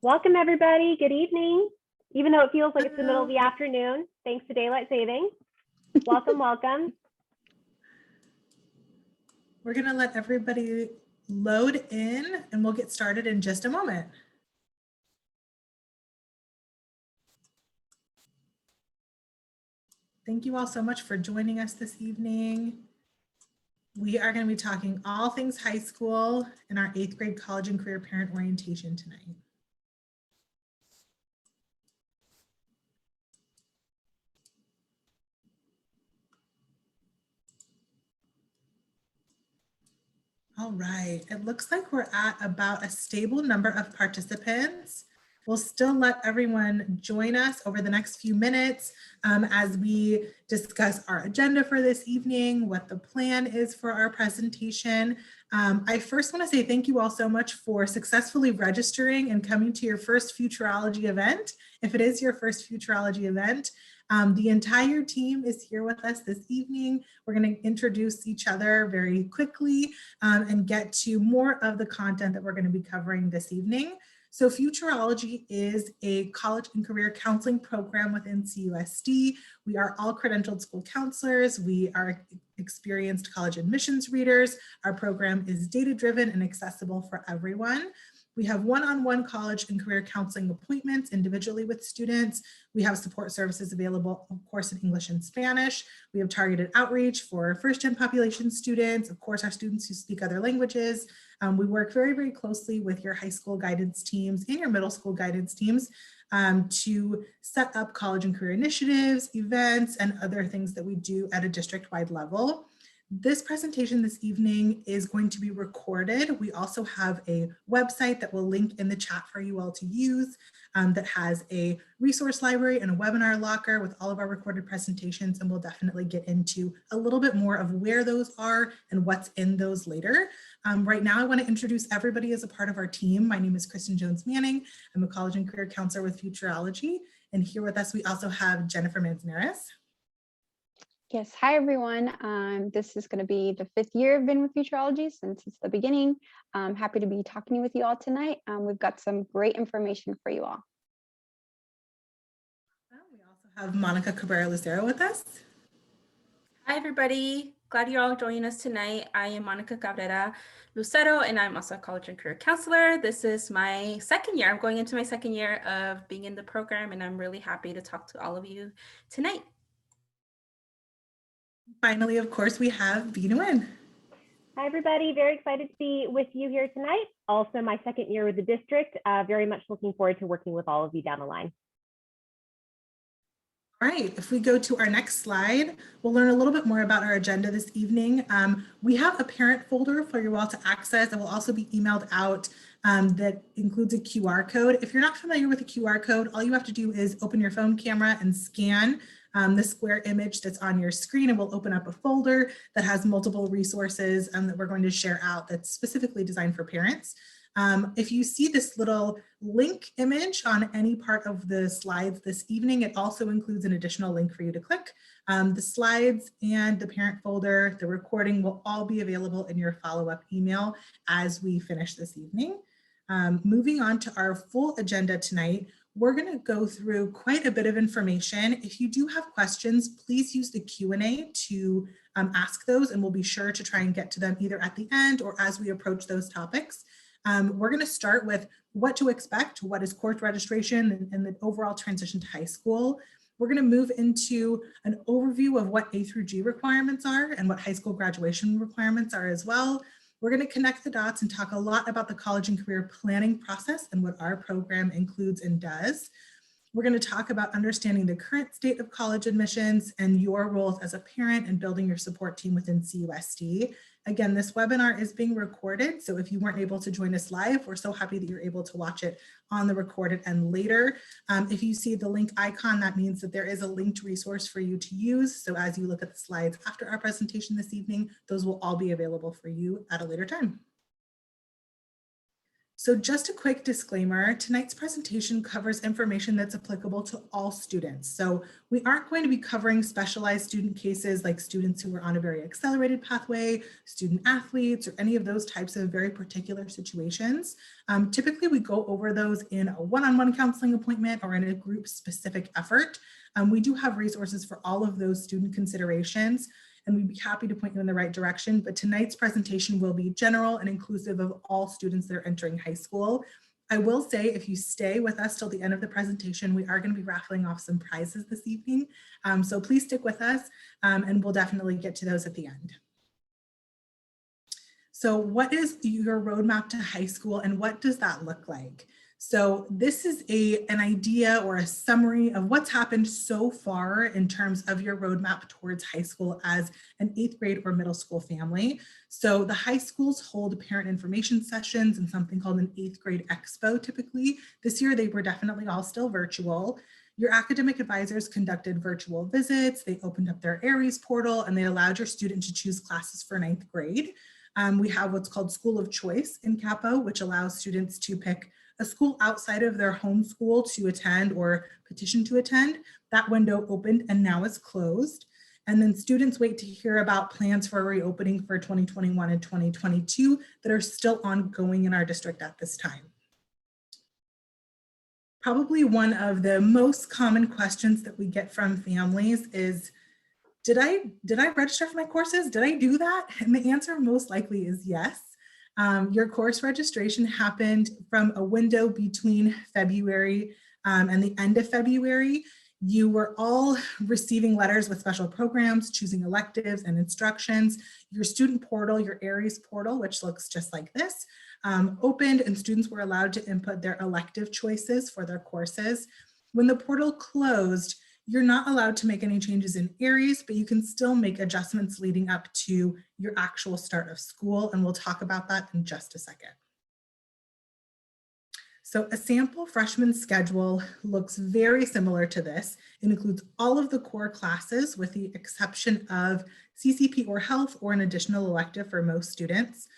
Welcome, everybody. Good evening. Even though it feels like it's the middle of the afternoon, thanks to daylight saving. Welcome, welcome. We're going to let everybody load in and we'll get started in just a moment. Thank you all so much for joining us this evening. We are going to be talking all things high school in our 8th grade college and career parent orientation tonight. All right, it looks like we're at about a stable number of participants. We'll still let everyone join us over the next few minutes as we discuss our agenda for this evening, what the plan is for our presentation. I first want to say thank you all so much for successfully registering and coming to your first Futureology event. If it is your first Futureology event, the entire team is here with us this evening. We're going to introduce each other very quickly and get to more of the content that we're going to be covering this evening. So Futureology is a college and career counseling program within CUSD. We are all credentialed school counselors. We are experienced college admissions readers. Our program is data-driven and accessible for everyone. We have one-on-one college and career counseling appointments individually with students. We have support services available, of course, in English and Spanish. We have targeted outreach for first-gen population students, of course, our students who speak other languages. We work very, very closely with your high school guidance teams and your middle school guidance teams to set up college and career initiatives, events, and other things that we do at a district-wide level. This presentation this evening is going to be recorded. We also have a website that will link in the chat for you all to use that has a resource library and a webinar locker with all of our recorded presentations, and we'll definitely get into a little bit more of where those are and what's in those later. Right now, I want to introduce everybody as a part of our team. My name is Kristen Jones-Manning. I'm a college and career counselor with Futureology, and here with us we also have Jennifer Manzanares. Yes, hi everyone. This is going to be the 5th year I've been with Futureology since it's the beginning. I'm happy to be talking with you all tonight. We've got some great information for you all. We also have Monica Cabrera-Lucero with us. Hi everybody, glad you're all joining us tonight. I am Monica Cabrera Lucero and I'm also a college and career counselor. This is my 2nd year. I'm going into my 2nd year of being in the program and I'm really happy to talk to all of you tonight. Finally, of course, we have Bea Nguyen. Hi, everybody. Very excited to be with you here tonight. Also, my 2nd year with the district. Very much looking forward to working with all of you down the line. All right, if we go to our next slide, we'll learn a little bit more about our agenda this evening. We have a parent folder for you all to access that will also be emailed out that includes a QR code. If you're not familiar with a QR code, all you have to do is open your phone camera and scan the square image that's on your screen, and we'll open up a folder that has multiple resources that we're going to share out that's specifically designed for parents. If you see this little link image on any part of the slides this evening, it also includes an additional link for you to click. The slides and the parent folder, the recording will all be available in your follow-up email as we finish this evening. Moving on to our full agenda tonight, we're going to go through quite a bit of information. If you do have questions, please use the Q&A to ask those, and we'll be sure to try and get to them either at the end or as we approach those topics. We're going to start with what to expect, what is course registration, and the overall transition to high school. We're going to move into an overview of what A through G requirements are and what high school graduation requirements are as well. We're going to connect the dots and talk a lot about the college and career planning process and what our program includes and does. We're going to talk about understanding the current state of college admissions and your roles as a parent and building your support team within CUSD. Again, this webinar is being recorded, so if you weren't able to join us live, we're so happy that you're able to watch it on the recorded and later. If you see the link icon, that means that there is a linked resource for you to use. So as you look at the slides after our presentation this evening, those will all be available for you at a later time. So just a quick disclaimer, tonight's presentation covers information that's applicable to all students. So we aren't going to be covering specialized student cases like students who are on a very accelerated pathway, student athletes, or any of those types of very particular situations. Typically we go over those in a one-on-one counseling appointment or in a group specific effort. We do have resources for all of those student considerations, and we'd be happy to point you in the right direction. But tonight's presentation will be general and inclusive of all students that are entering high school. I will say, if you stay with us till the end of the presentation, we are going to be raffling off some prizes this evening. So please stick with us, and we'll definitely get to those at the end. So what is your roadmap to high school, and what does that look like? So this is an idea or a summary of what's happened so far in terms of your roadmap towards high school as an 8th grade or middle school family. So the high schools hold parent information sessions and something called an 8th grade expo typically. This year they were definitely all still virtual. Your academic advisors conducted virtual visits, they opened up their Aries portal, and they allowed your student to choose classes for 9th grade. We have what's called School of Choice in Capo, which allows students to pick a school outside of their home school to attend or petition to attend. That window opened and now is closed. And then students wait to hear about plans for reopening for 2021 and 2022 that are still ongoing in our district at this time. Probably one of the most common questions that we get from families is, did I register for my courses? Did I do that? And the answer most likely is yes. Your course registration happened from a window between February and the end of February. You were all receiving letters with special programs, choosing electives and instructions. Your student portal, your Aries portal, which looks just like this, opened, and students were allowed to input their elective choices for their courses. When the portal closed, you're not allowed to make any changes in Aries, but you can still make adjustments leading up to your actual start of school, and we'll talk about that in just a second. So a sample freshman schedule looks very similar to this. It includes all of the core classes with the exception of CCP or health or an additional elective for most students.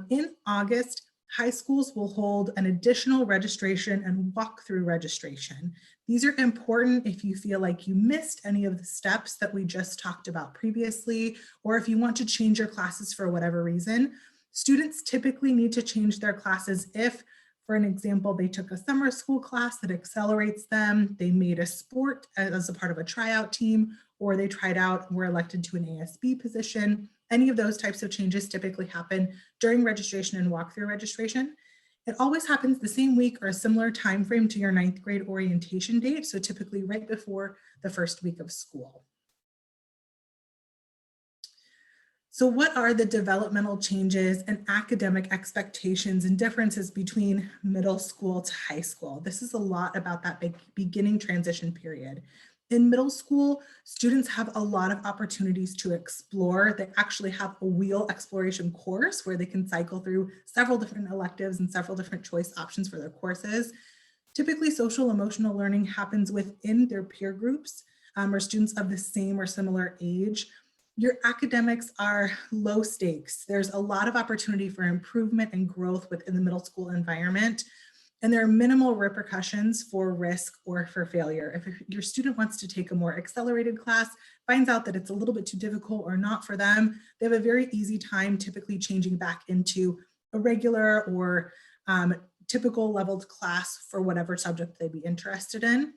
In August, high schools will hold an additional registration and walkthrough registration. These are important if you feel like you missed any of the steps that we just talked about previously, or if you want to change your classes for whatever reason. Students typically need to change their classes if, for an example, they took a summer school class that accelerates them, they made a sport as a part of a tryout team, or they tried out, were elected to an ASB position. Any of those types of changes typically happen during registration and walkthrough registration. It always happens the same week or a similar time frame to your 9th grade orientation date, so typically right before the first week of school. So what are the developmental changes and academic expectations and differences between middle school to high school? This is a lot about that big beginning transition period. In middle school, students have a lot of opportunities to explore. They actually have a wheel exploration course where they can cycle through several different electives and several different choice options for their courses. Typically, social emotional learning happens within their peer groups or students of the same or similar age. Your academics are low stakes. There's a lot of opportunity for improvement and growth within the middle school environment. And there are minimal repercussions for risk or for failure. If your student wants to take a more accelerated class, finds out that it's a little bit too difficult or not for them, they have a very easy time typically changing back into a regular or typical leveled class for whatever subject they'd be interested in.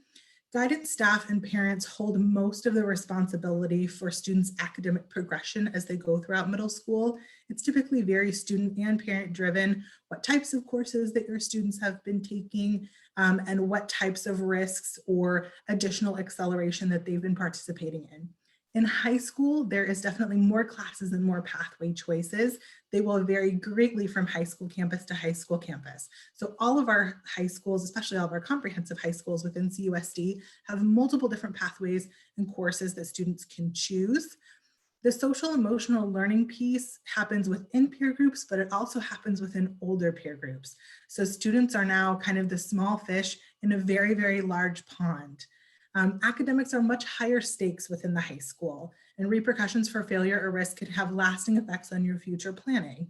Guidance staff and parents hold most of the responsibility for students' academic progression as they go throughout middle school. It's typically very student and parent driven, what types of courses that your students have been taking and what types of risks or additional acceleration that they've been participating in. In high school, there is definitely more classes and more pathway choices. They will vary greatly from high school campus to high school campus. So all of our high schools, especially all of our comprehensive high schools within CUSD, have multiple different pathways and courses that students can choose. The social emotional learning piece happens within peer groups, but it also happens within older peer groups. So students are now kind of the small fish in a very, very large pond. Academics are much higher stakes within the high school, and repercussions for failure or risk could have lasting effects on your future planning.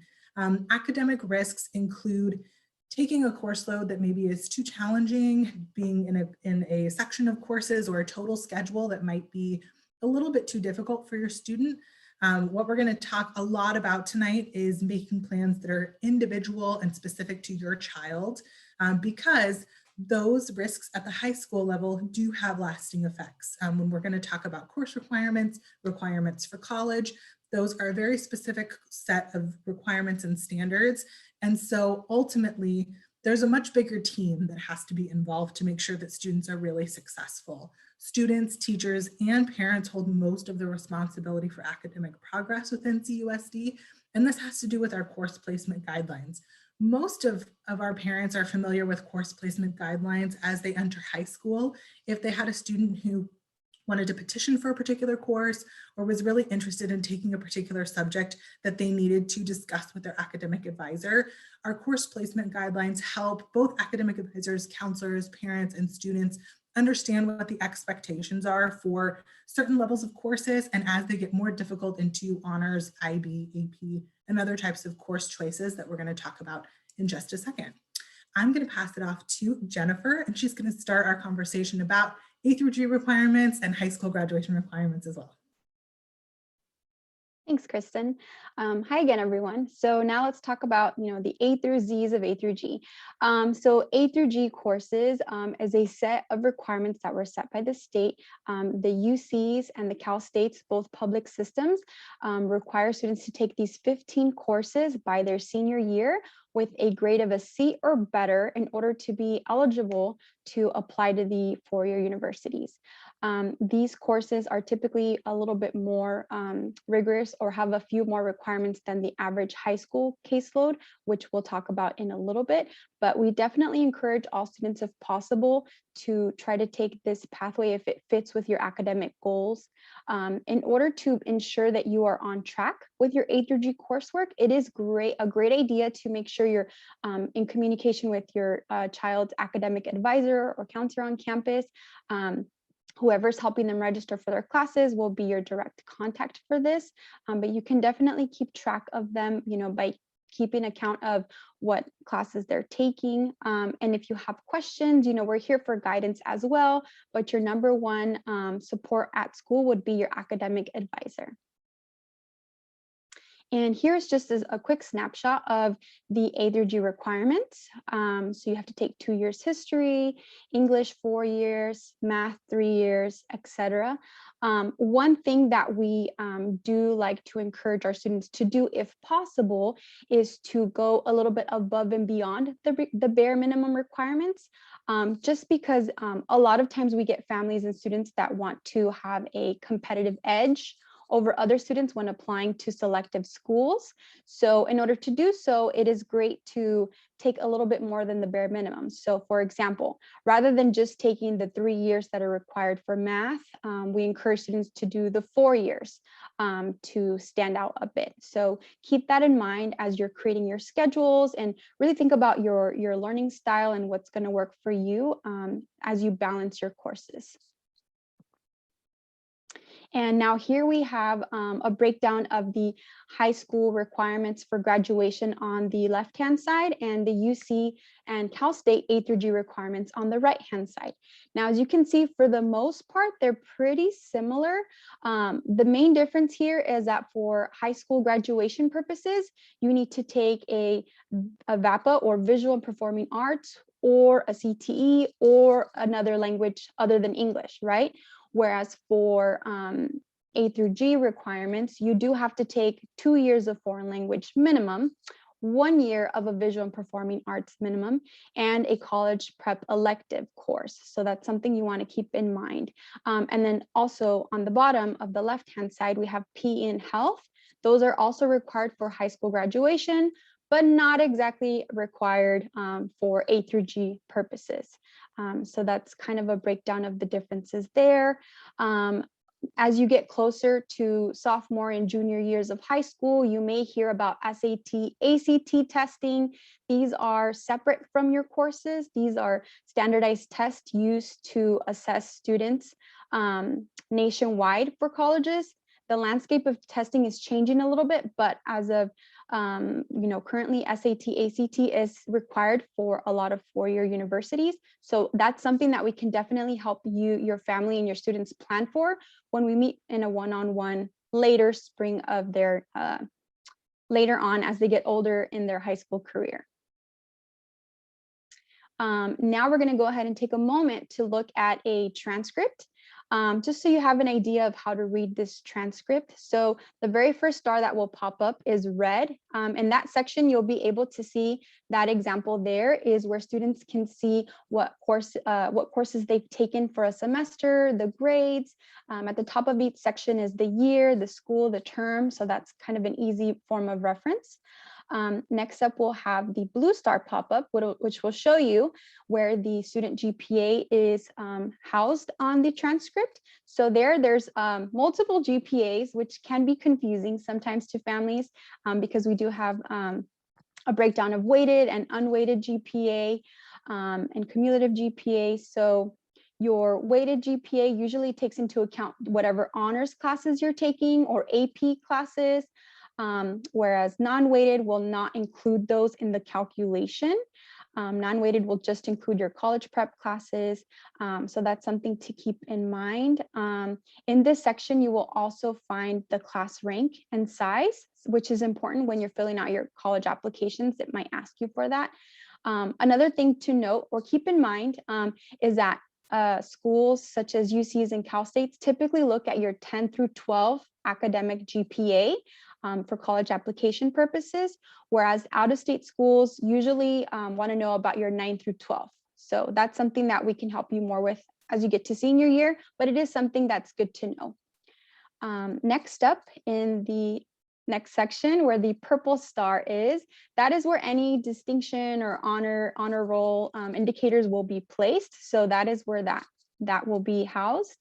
Academic risks include taking a course load that maybe is too challenging, being in a section of courses or a total schedule that might be a little bit too difficult for your student. What we're going to talk a lot about tonight is making plans that are individual and specific to your child, because those risks at the high school level do have lasting effects. When we're going to talk about course requirements for college, those are a very specific set of requirements and standards. And so ultimately, there's a much bigger team that has to be involved to make sure that students are really successful. Students, teachers, and parents hold most of the responsibility for academic progress within CUSD, and this has to do with our course placement guidelines. Most of our parents are familiar with course placement guidelines as they enter high school. If they had a student who wanted to petition for a particular course or was really interested in taking a particular subject that they needed to discuss with their academic advisor, our course placement guidelines help both academic advisors, counselors, parents, and students understand what the expectations are for certain levels of courses, and as they get more difficult into honors, IB, AP, and other types of course choices that we're going to talk about in just a second. I'm going to pass it off to Jennifer, and she's going to start our conversation about A through G requirements and high school graduation requirements as well. Thanks, Kristen. Hi again, everyone. So now let's talk about, the A through Z's of A through G. So A through G courses is a set of requirements that were set by the state. The UCs and the Cal States, both public systems, require students to take these 15 courses by their senior year with a grade of a C or better in order to be eligible to apply to the four-year universities. These courses are typically a little bit more rigorous or have a few more requirements than the average high school caseload, which we'll talk about in a little bit. But we definitely encourage all students, if possible, to try to take this pathway if it fits with your academic goals. In order to ensure that you are on track with your A through G coursework, it is a great idea to make sure you're in communication with your child's academic advisor or counselor on campus. Whoever's helping them register for their classes will be your direct contact for this, but you can definitely keep track of them, by keeping account of what classes they're taking. And if you have questions, we're here for guidance as well, but your number one support at school would be your academic advisor. And here's just a quick snapshot of the A through G requirements. So you have to take 2 years history, English 4 years, math 3 years, etc. One thing that we do like to encourage our students to do, if possible, is to go a little bit above and beyond the bare minimum requirements. Just because a lot of times we get families and students that want to have a competitive edge over other students when applying to selective schools. So in order to do so, it is great to take a little bit more than the bare minimum. So for example, rather than just taking the 3 years that are required for math, we encourage students to do the 4 years to stand out a bit. So keep that in mind as you're creating your schedules, and really think about your learning style and what's going to work for you as you balance your courses. And now here we have a breakdown of the high school requirements for graduation on the left-hand side, and the UC and Cal State A through G requirements on the right-hand side. Now, as you can see, for the most part, they're pretty similar. The main difference here is that for high school graduation purposes, you need to take a VAPA, or Visual and Performing Arts, or a CTE, or another language other than English, right? Whereas for A through G requirements, you do have to take 2 years of foreign language minimum, 1 year of a visual and performing arts minimum, and a college prep elective course. So that's something you want to keep in mind. And then also on the bottom of the left-hand side, we have PE and health. Those are also required for high school graduation, but not exactly required for A through G purposes. So that's kind of a breakdown of the differences there. As you get closer to sophomore and junior years of high school, you may hear about SAT, ACT testing. These are separate from your courses. These are standardized tests used to assess students nationwide for colleges. The landscape of testing is changing a little bit, but as of Currently SAT, ACT is required for a lot of four-year universities. So that's something that we can definitely help you, your family, and your students plan for when we meet in a one-on-one later spring of their, later on as they get older in their high school career. Now we're going to go ahead and take a moment to look at a transcript, just so you have an idea of how to read this transcript. So the very first star that will pop up is red. In that section, you'll be able to see that example there is where students can see what courses they've taken for a semester, the grades. At the top of each section is the year, the school, the term. So that's kind of an easy form of reference. Next up, we'll have the blue star pop up, which will show you where the student GPA is housed on the transcript. So there's multiple GPAs, which can be confusing sometimes to families because we do have a breakdown of weighted and unweighted GPA and cumulative GPA. So your weighted GPA usually takes into account whatever honors classes you're taking or AP classes. Whereas non-weighted will not include those in the calculation. Non-weighted will just include your college prep classes. So that's something to keep in mind. In this section, you will also find the class rank and size, which is important when you're filling out your college applications. It might ask you for that. Another thing to note or keep in mind is that schools such as UCs and Cal States typically look at your 10 through 12 academic GPA. For college application purposes, whereas out-of-state schools usually want to know about your 9 through 12. So that's something that we can help you more with as you get to senior year, but it is something that's good to know. Next up in the next section where the purple star is, that is where any distinction or honor roll indicators will be placed. So that is where that will be housed.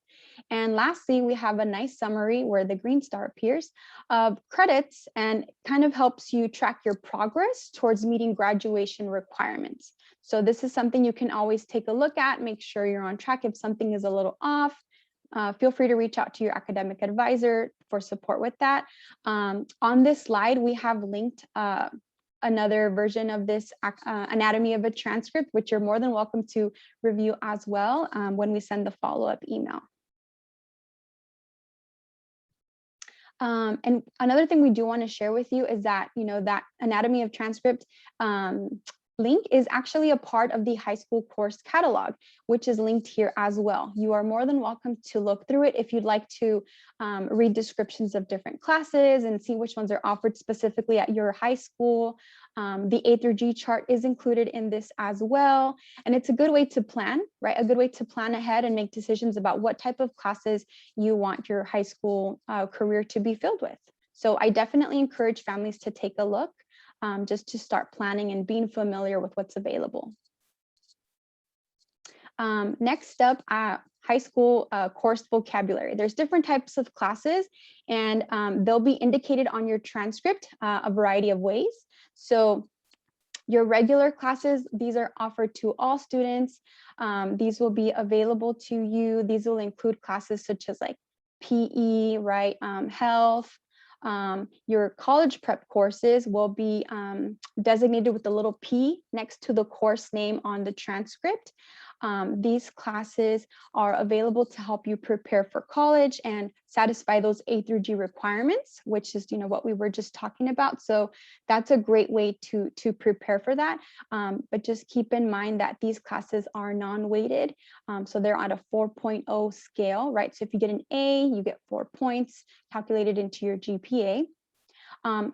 And lastly, we have a nice summary where the green star appears of credits and kind of helps you track your progress towards meeting graduation requirements. So this is something you can always take a look at, make sure you're on track. If something is a little off, feel free to reach out to your academic advisor for support with that. On this slide, we have linked another version of this anatomy of a transcript, which you're more than welcome to review as well when we send the follow-up email. And another thing we do want to share with you is that, that anatomy of transcript link is actually a part of the high school course catalog, which is linked here as well. You are more than welcome to look through it if you'd like to read descriptions of different classes and see which ones are offered specifically at your high school. The A through G chart is included in this as well. And it's a good way to plan, right? A good way to plan ahead and make decisions about what type of classes you want your high school career to be filled with. So I definitely encourage families to take a look just to start planning and being familiar with what's available. Next up, high school course vocabulary. There's different types of classes and they'll be indicated on your transcript a variety of ways. So your regular classes, these are offered to all students. These will be available to you. These will include classes such as like PE, right? Health. Your college prep courses will be designated with the little P next to the course name on the transcript. These classes are available to help you prepare for college and satisfy those A through G requirements, which is, what we were just talking about. So that's a great way to prepare for that. But just keep in mind that these classes are non-weighted. So they're on a 4.0 scale, right? So if you get an A, you get 4 points calculated into your GPA.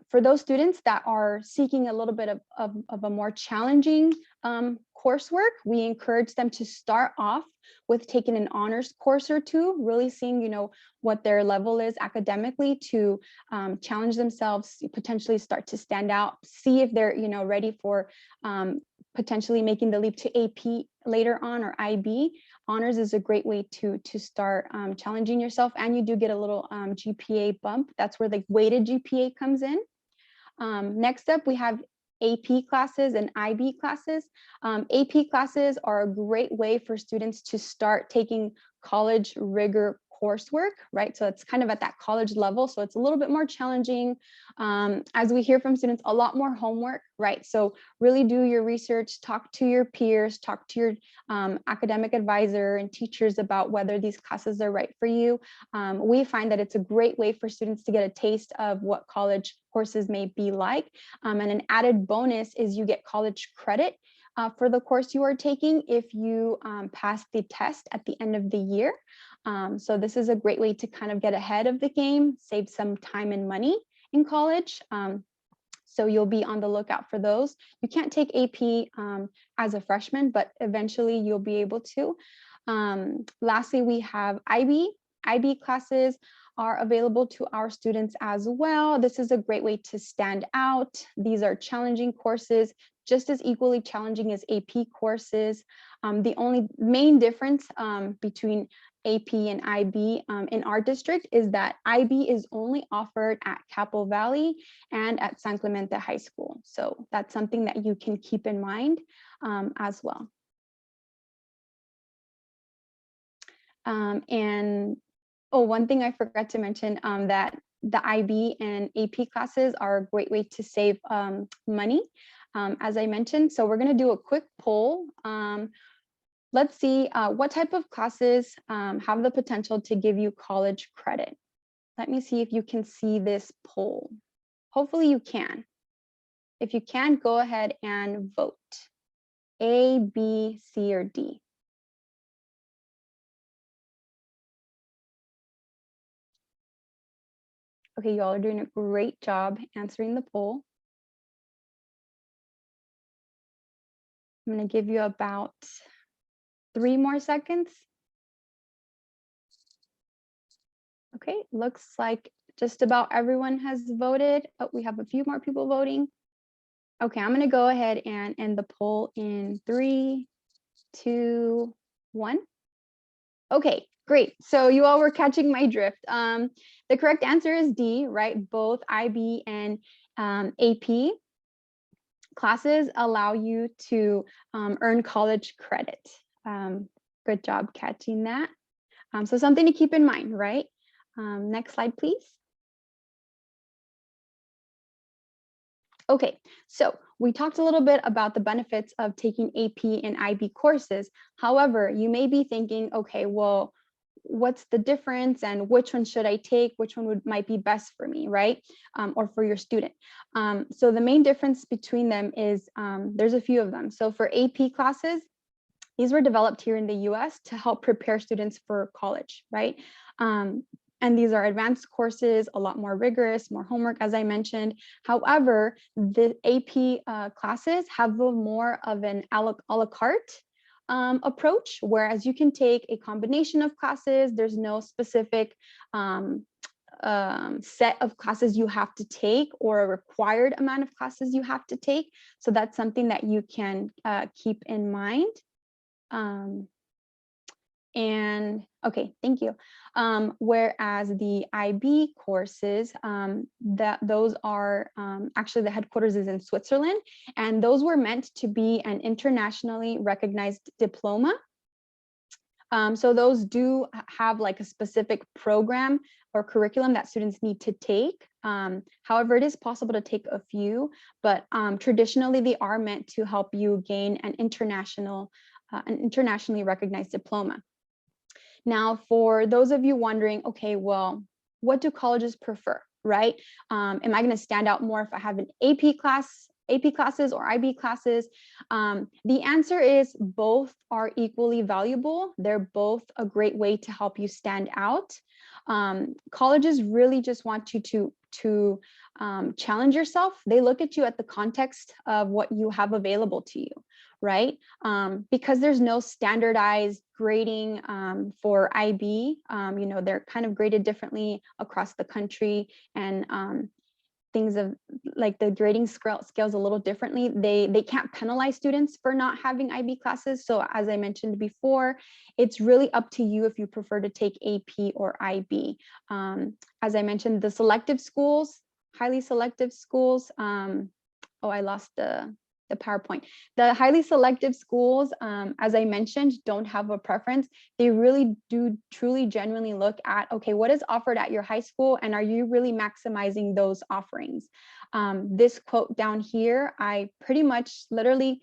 For those students that are seeking a little bit of a more challenging coursework, we encourage them to start off with taking an honors course or two, really seeing, what their level is academically to challenge themselves, potentially start to stand out, see if they're, ready for potentially making the leap to AP later on or IB. Honors is a great way to start challenging yourself, and you do get a little GPA bump. That's where the weighted GPA comes in. Next up, we have AP classes and IB classes. AP classes are a great way for students to start taking college rigor coursework, right? So it's kind of at that college level. So it's a little bit more challenging. As we hear from students, a lot more homework, right? So really do your research, talk to your peers, talk to your academic advisor and teachers about whether these classes are right for you. We find that it's a great way for students to get a taste of what college courses may be like. And an added bonus is you get college credit for the course you are taking if you pass the test at the end of the year. So this is a great way to kind of get ahead of the game, save some time and money in college. So you'll be on the lookout for those. You can't take AP as a freshman, but eventually you'll be able to. Lastly, we have IB. IB classes are available to our students as well. This is a great way to stand out. These are challenging courses, just as equally challenging as AP courses. The only main difference between AP and IB in our district is that IB is only offered at Capo Valley and at San Clemente High School. So that's something that you can keep in mind as well. And oh, one thing I forgot to mention, that the IB and AP classes are a great way to save money, as I mentioned. So we're going to do a quick poll. Let's see what type of classes have the potential to give you college credit. Let me see if you can see this poll. Hopefully you can. If you can, go ahead and vote. A, B, C, or D. Okay, y'all are doing a great job answering the poll. I'm going to give you about 3 more seconds. Okay, looks like just about everyone has voted. Oh, we have a few more people voting. Okay, I'm going to go ahead and end the poll in 3, 2, 1. Okay, great. So you all were catching my drift. The correct answer is D, right? Both IB and AP classes allow you to earn college credit. Good job catching that. So something to keep in mind, right? Next slide, please. Okay, so we talked a little bit about the benefits of taking AP and IB courses. However, you may be thinking, okay, well, what's the difference and which one should I take? Which one might be best for me, right? Or for your student. So the main difference between them is there's a few of them. So for AP classes, these were developed here in the US to help prepare students for college, right? And these are advanced courses, a lot more rigorous, more homework, as I mentioned. However, the AP classes have more of an a la carte approach, whereas you can take a combination of classes. There's no specific set of classes you have to take or a required amount of classes you have to take. So that's something that you can keep in mind. And okay, thank you. Whereas the IB courses, those are actually the headquarters is in Switzerland, and those were meant to be an internationally recognized diploma. So those do have like a specific program or curriculum that students need to take. However, it is possible to take a few, but traditionally they are meant to help you gain an internationally recognized diploma. Now, for those of you wondering, okay, well, what do colleges prefer, right? Am I going to stand out more if I have an AP classes or IB classes? The answer is both are equally valuable. They're both a great way to help you stand out. Colleges really just want you to challenge yourself. They look at you at the context of what you have available to you, right? Because there's no standardized grading for IB, you know, they're kind of graded differently across the country, and things of like the grading scales a little differently. They can't penalize students for not having IB classes. So as I mentioned before, it's really up to you if you prefer to take AP or IB. As I mentioned, the selective schools, highly selective schools. Oh, I lost the the PowerPoint. The highly selective schools, as I mentioned, don't have a preference. They really do truly genuinely look at, okay, what is offered at your high school and are you really maximizing those offerings? This quote down here, I pretty much literally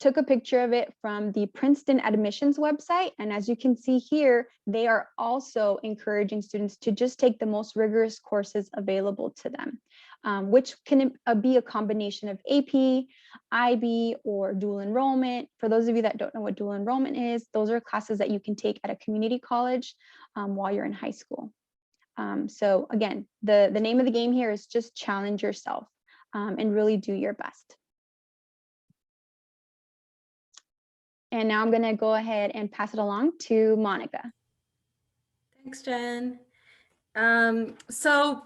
took a picture of it from the Princeton admissions website. And as you can see here, they are also encouraging students to just take the most rigorous courses available to them, which can be a combination of AP, IB, or dual enrollment. For those of you that don't know what dual enrollment is, those are classes that you can take at a community college while you're in high school. So again, the name of the game here is just challenge yourself and really do your best. And now I'm going to go ahead and pass it along to Monica. Thanks, Jen. So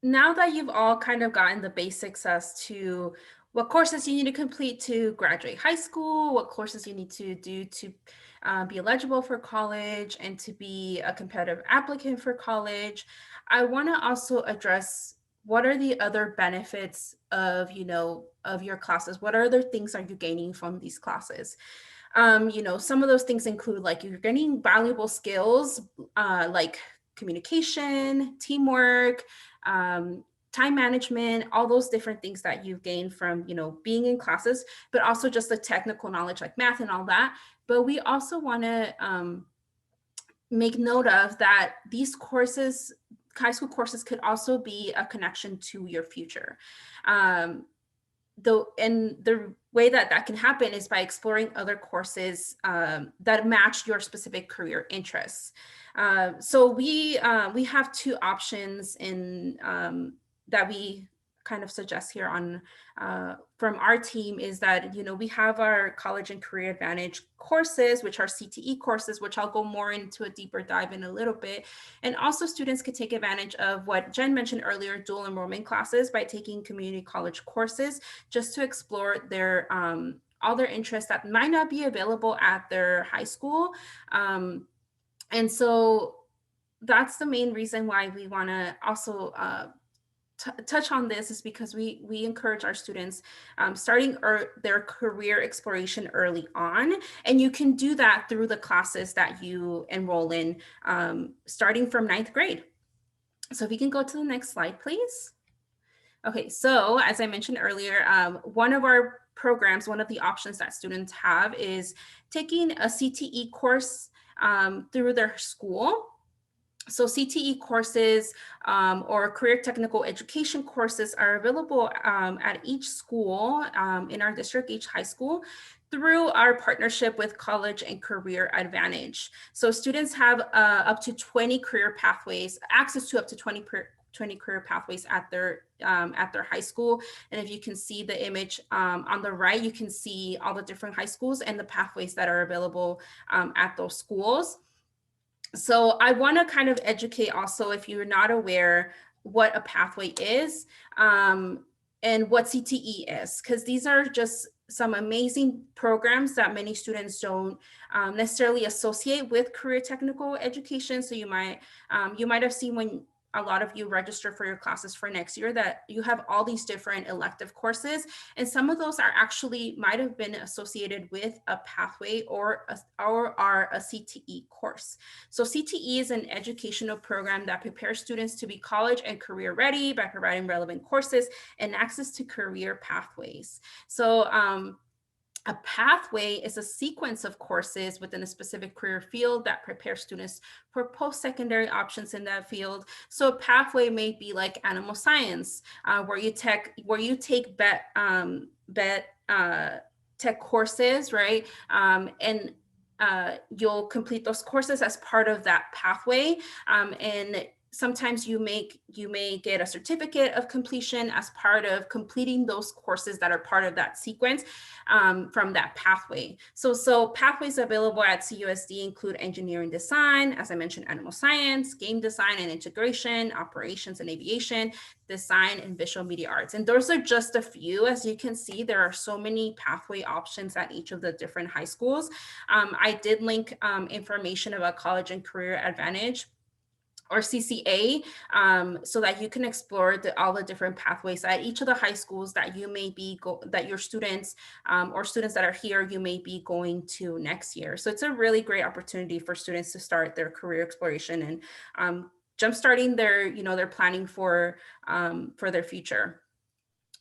now that you've all kind of gotten the basics as to what courses you need to complete to graduate high school, what courses you need to do to be eligible for college and to be a competitive applicant for college, I want to also address what are the other benefits of, of your classes? What other things are you gaining from these classes? Some of those things include like you're getting valuable skills like communication, teamwork, time management, all those different things that you've gained from, being in classes, but also just the technical knowledge like math and all that. But we also want to make note of that these courses, high school courses, could also be a connection to your future. And the way that can happen is by exploring other courses that match your specific career interests. So we have two options in that we kind of suggest here on from our team is that, we have our college and career advantage courses, which are CTE courses, which I'll go more into a deeper dive in a little bit. And also students could take advantage of what Jen mentioned earlier, dual enrollment classes by taking community college courses just to explore their all their interests that might not be available at their high school. And so that's the main reason why we want to also touch on this is because we encourage our students starting their career exploration early on, and you can do that through the classes that you enroll in starting from 9th grade. So if you can go to the next slide, please. Okay, so as I mentioned earlier, one of our programs, one of the options that students have is taking a CTE course through their school. So CTE courses or career technical education courses are available at each school in our district, each high school, through our partnership with College and Career Advantage. So students have up to 20 career pathways, access to up to 20 career pathways at their high school. And if you can see the image on the right, you can see all the different high schools and the pathways that are available at those schools. So I want to kind of educate also, if you're not aware, what a pathway is and what CTE is, because these are just some amazing programs that many students don't necessarily associate with career technical education. So you might have seen when a lot of you register for your classes for next year that you have all these different elective courses, and some of those are actually might have been associated with a pathway or are a CTE course. So CTE is an educational program that prepares students to be college and career ready by providing relevant courses and access to career pathways. So a pathway is a sequence of courses within a specific career field that prepare students for post-secondary options in that field. So a pathway may be like animal science, where you take tech courses, right? And you'll complete those courses as part of that pathway. And sometimes you may get a certificate of completion as part of completing those courses that are part of that sequence from that pathway. So pathways available at CUSD include engineering design, as I mentioned, animal science, game design and integration, operations and aviation, design and visual media arts. And those are just a few. As you can see, there are so many pathway options at each of the different high schools. I did link information about College and Career Advantage or CCA, so that you can explore all the different pathways at each of the high schools that you may be that your students or students that are here you may be going to next year. So it's a really great opportunity for students to start their career exploration and jumpstarting their their planning for their future.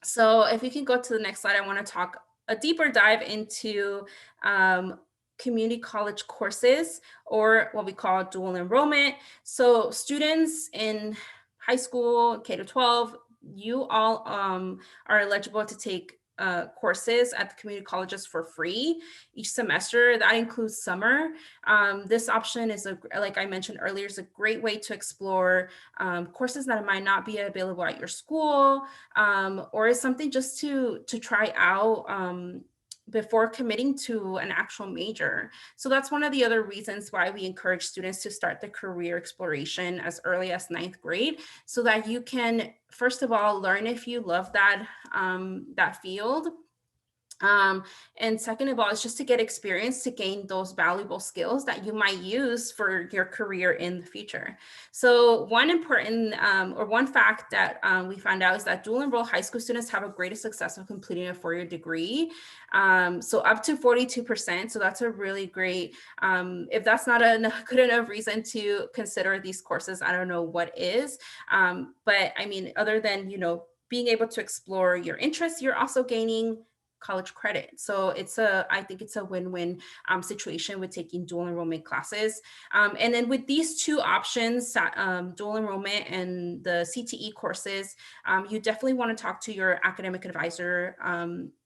So if you can go to the next slide, I want to talk a deeper dive into community college courses, or what we call dual enrollment. So students in high school, K to 12, you all are eligible to take courses at the community colleges for free each semester. That includes summer. This option is, like I mentioned earlier, is a great way to explore courses that might not be available at your school, or is something just to try out before committing to an actual major. So that's one of the other reasons why we encourage students to start the career exploration as early as 9th grade, so that you can, first of all, learn if you love that, that field. And second of all, it's just to get experience, to gain those valuable skills that you might use for your career in the future. So one important or one fact that we found out is that dual enroll high school students have a greater success of completing a 4-year degree. So up to 42%. So that's a really great, if that's not a good enough reason to consider these courses, I don't know what is. But I mean, other than, being able to explore your interests, you're also gaining college credit. So I think it's a win-win situation with taking dual enrollment classes. And then with these two options, dual enrollment and the CTE courses, you definitely want to talk to your academic advisor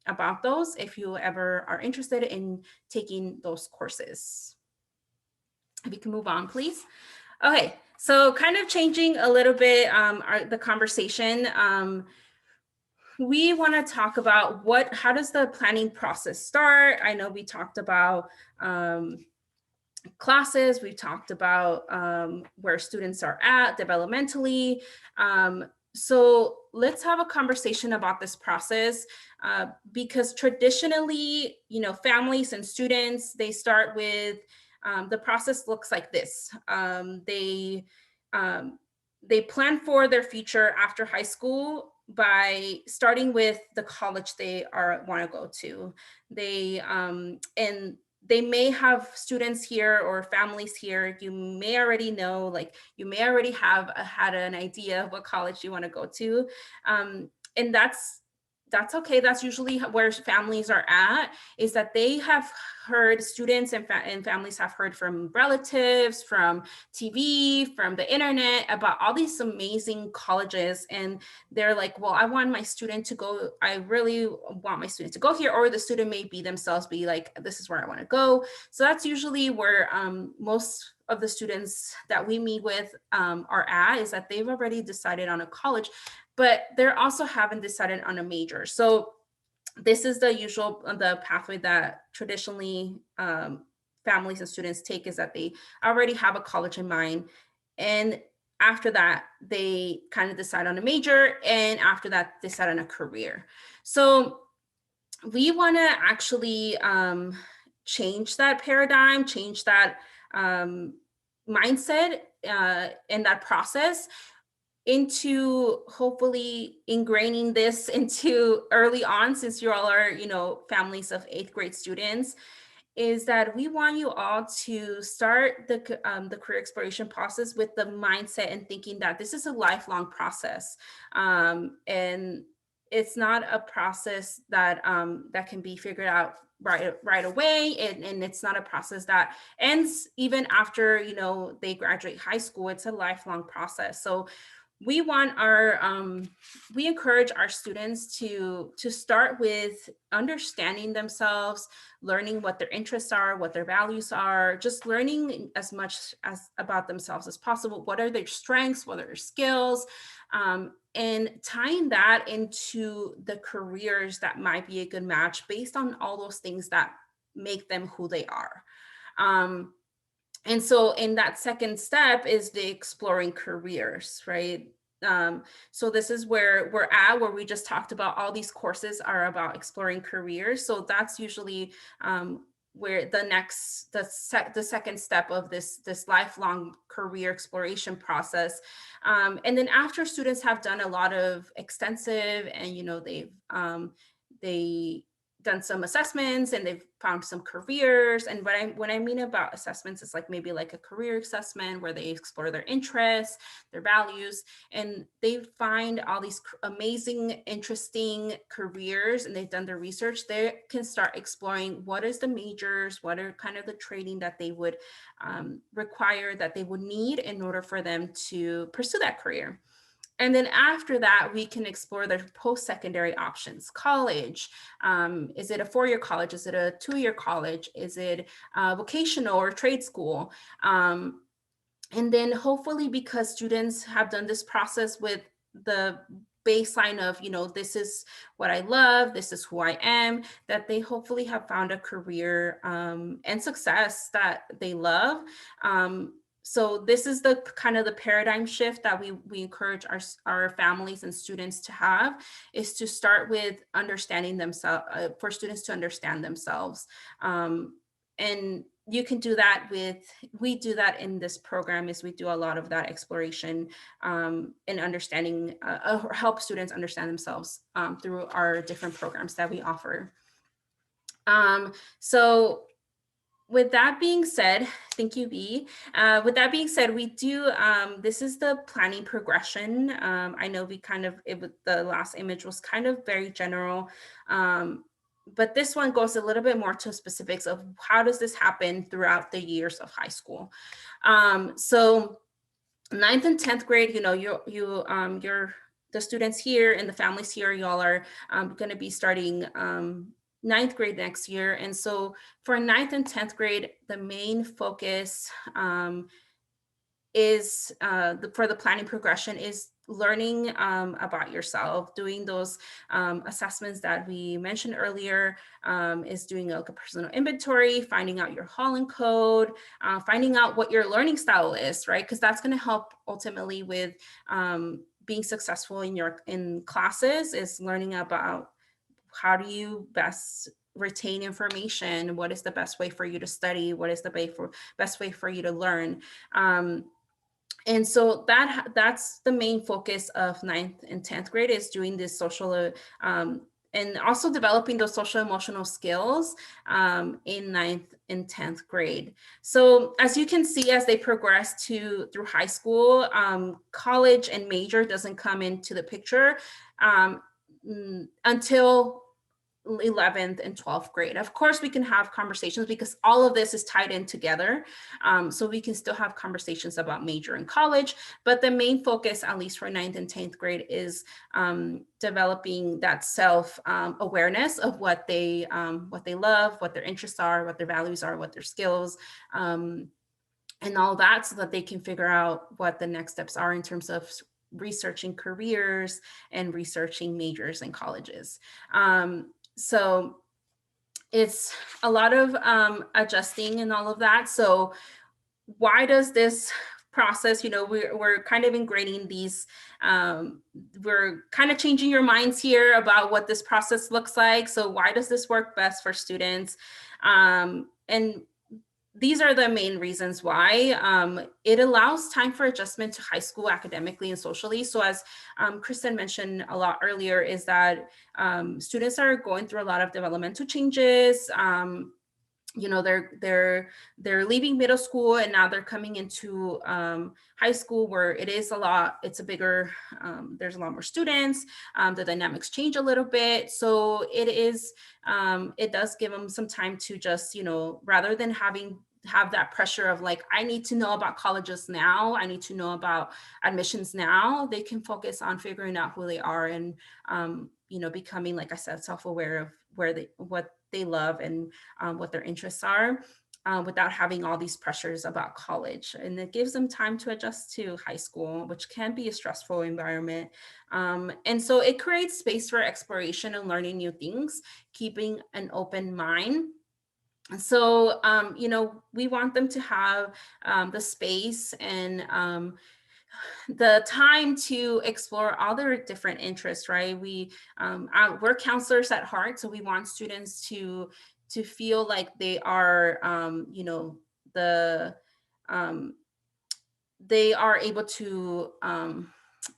about those if you ever are interested in taking those courses. If you can move on, please. Okay, so kind of changing a little bit the conversation. We want to talk about how does the planning process start? I know we talked about classes, we've talked about where students are at developmentally. So let's have a conversation about this process because traditionally, families and students, they start with, the process looks like this. They plan for their future after high school by starting with the college they want to go to. And they may have students here or families here. You may already know, like you may already have had an idea of what college you want to go to. And that's okay. That's usually where families are at, is that they have heard, students and families have heard from relatives, from TV, from the internet about all these amazing colleges. And they're like, well, I want my student to go, I really want my student to go here, or the student may be themselves be like, this is where I want to go. So that's usually where most of the students that we meet with are at, is that they've already decided on a college, but they're also haven't decided on a major. So this is the pathway that traditionally families and students take, is that they already have a college in mind. And after that, they kind of decide on a major, and after that, decide on a career. So we want to actually change that paradigm, change that mindset and that process into hopefully ingraining this into early on, since you all are, families of 8th grade students, is that we want you all to start the career exploration process with the mindset and thinking that this is a lifelong process. And it's not a process that that can be figured out right away, and it's not a process that ends even after they graduate high school. It's a lifelong process. So we want we encourage our students to start with understanding themselves, learning what their interests are, what their values are, just learning as much as about themselves as possible. What are their strengths? What are their skills? And tying that into the careers that might be a good match based on all those things that make them who they are. And so in that second step is the exploring careers, right? So this is where we're at, where we just talked about all these courses are about exploring careers. So that's usually where the second step of this lifelong career exploration process. And then after students have done a lot of extensive and, they've done some assessments and they've found some careers. And what I mean about assessments is like maybe like a career assessment where they explore their interests, their values, and they find all these amazing, interesting careers, and they've done their research. They can start exploring what is the majors, what are kind of the training that they would require, that they would need in order for them to pursue that career. And then after that, we can explore the post-secondary options. College, is it a 4-year college? Is it a 2-year college? Is it vocational or trade school? And then hopefully, because students have done this process with the baseline of, this is what I love, this is who I am, that they hopefully have found a career and success that they love. So this is the kind of the paradigm shift that we encourage our families and students to have, is to start with understanding themselves, for students to understand themselves. And you can do that we do that in this program, is we do a lot of that exploration and understanding, help students understand themselves through our different programs that we offer. So with that being said, thank you, V. With that being said, we do, this is the planning progression. I know we kind of, the last image was kind of very general, but this one goes a little bit more to specifics of how does this happen throughout the years of high school. So 9th and 10th grade, you're the students here and the families here, y'all are going to be starting 9th grade next year. And so for 9th and 10th grade, the main focus is for the planning progression is learning about yourself, doing those assessments that we mentioned earlier, is doing a personal inventory, finding out your Hall and Code, finding out what your learning style is, right? Because that's going to help ultimately with being successful in classes, is learning about how do you best retain information? What is the best way for you to study? What is the best way for you to learn? And so that's the main focus of 9th and 10th grade, is doing this social and also developing those social emotional skills in 9th and 10th grade. So as you can see, as they progress through high school, college and major doesn't come into the picture until 11th and 12th grade. Of course, we can have conversations because all of this is tied in together. So we can still have conversations about major and college, but the main focus, at least for 9th and 10th grade, is developing that self-awareness of what they love, what their interests are, what their values are, what their skills, and all that, so that they can figure out what the next steps are in terms of researching careers and researching majors and colleges. So it's a lot of adjusting and all of that. So why does this process, we're kind of ingraining these, we're kind of changing your minds here about what this process looks like. So why does this work best for students? And these are the main reasons why. It allows time for adjustment to high school academically and socially. So as Kristen mentioned a lot earlier, is that students are going through a lot of developmental changes. They're leaving middle school and now they're coming into high school, where it's a bigger, there's a lot more students, the dynamics change a little bit. So it does give them some time to just, rather than have that pressure of like, I need to know about colleges now, I need to know about admissions now, they can focus on figuring out who they are and, becoming, like I said, self-aware of what they love and what their interests are, without having all these pressures about college. And it gives them time to adjust to high school, which can be a stressful environment. And so it creates space for exploration and learning new things, keeping an open mind. So, we want them to have the space and the time to explore all their different interests, right? We're counselors at heart, so we want students to to feel like they are, they are able to,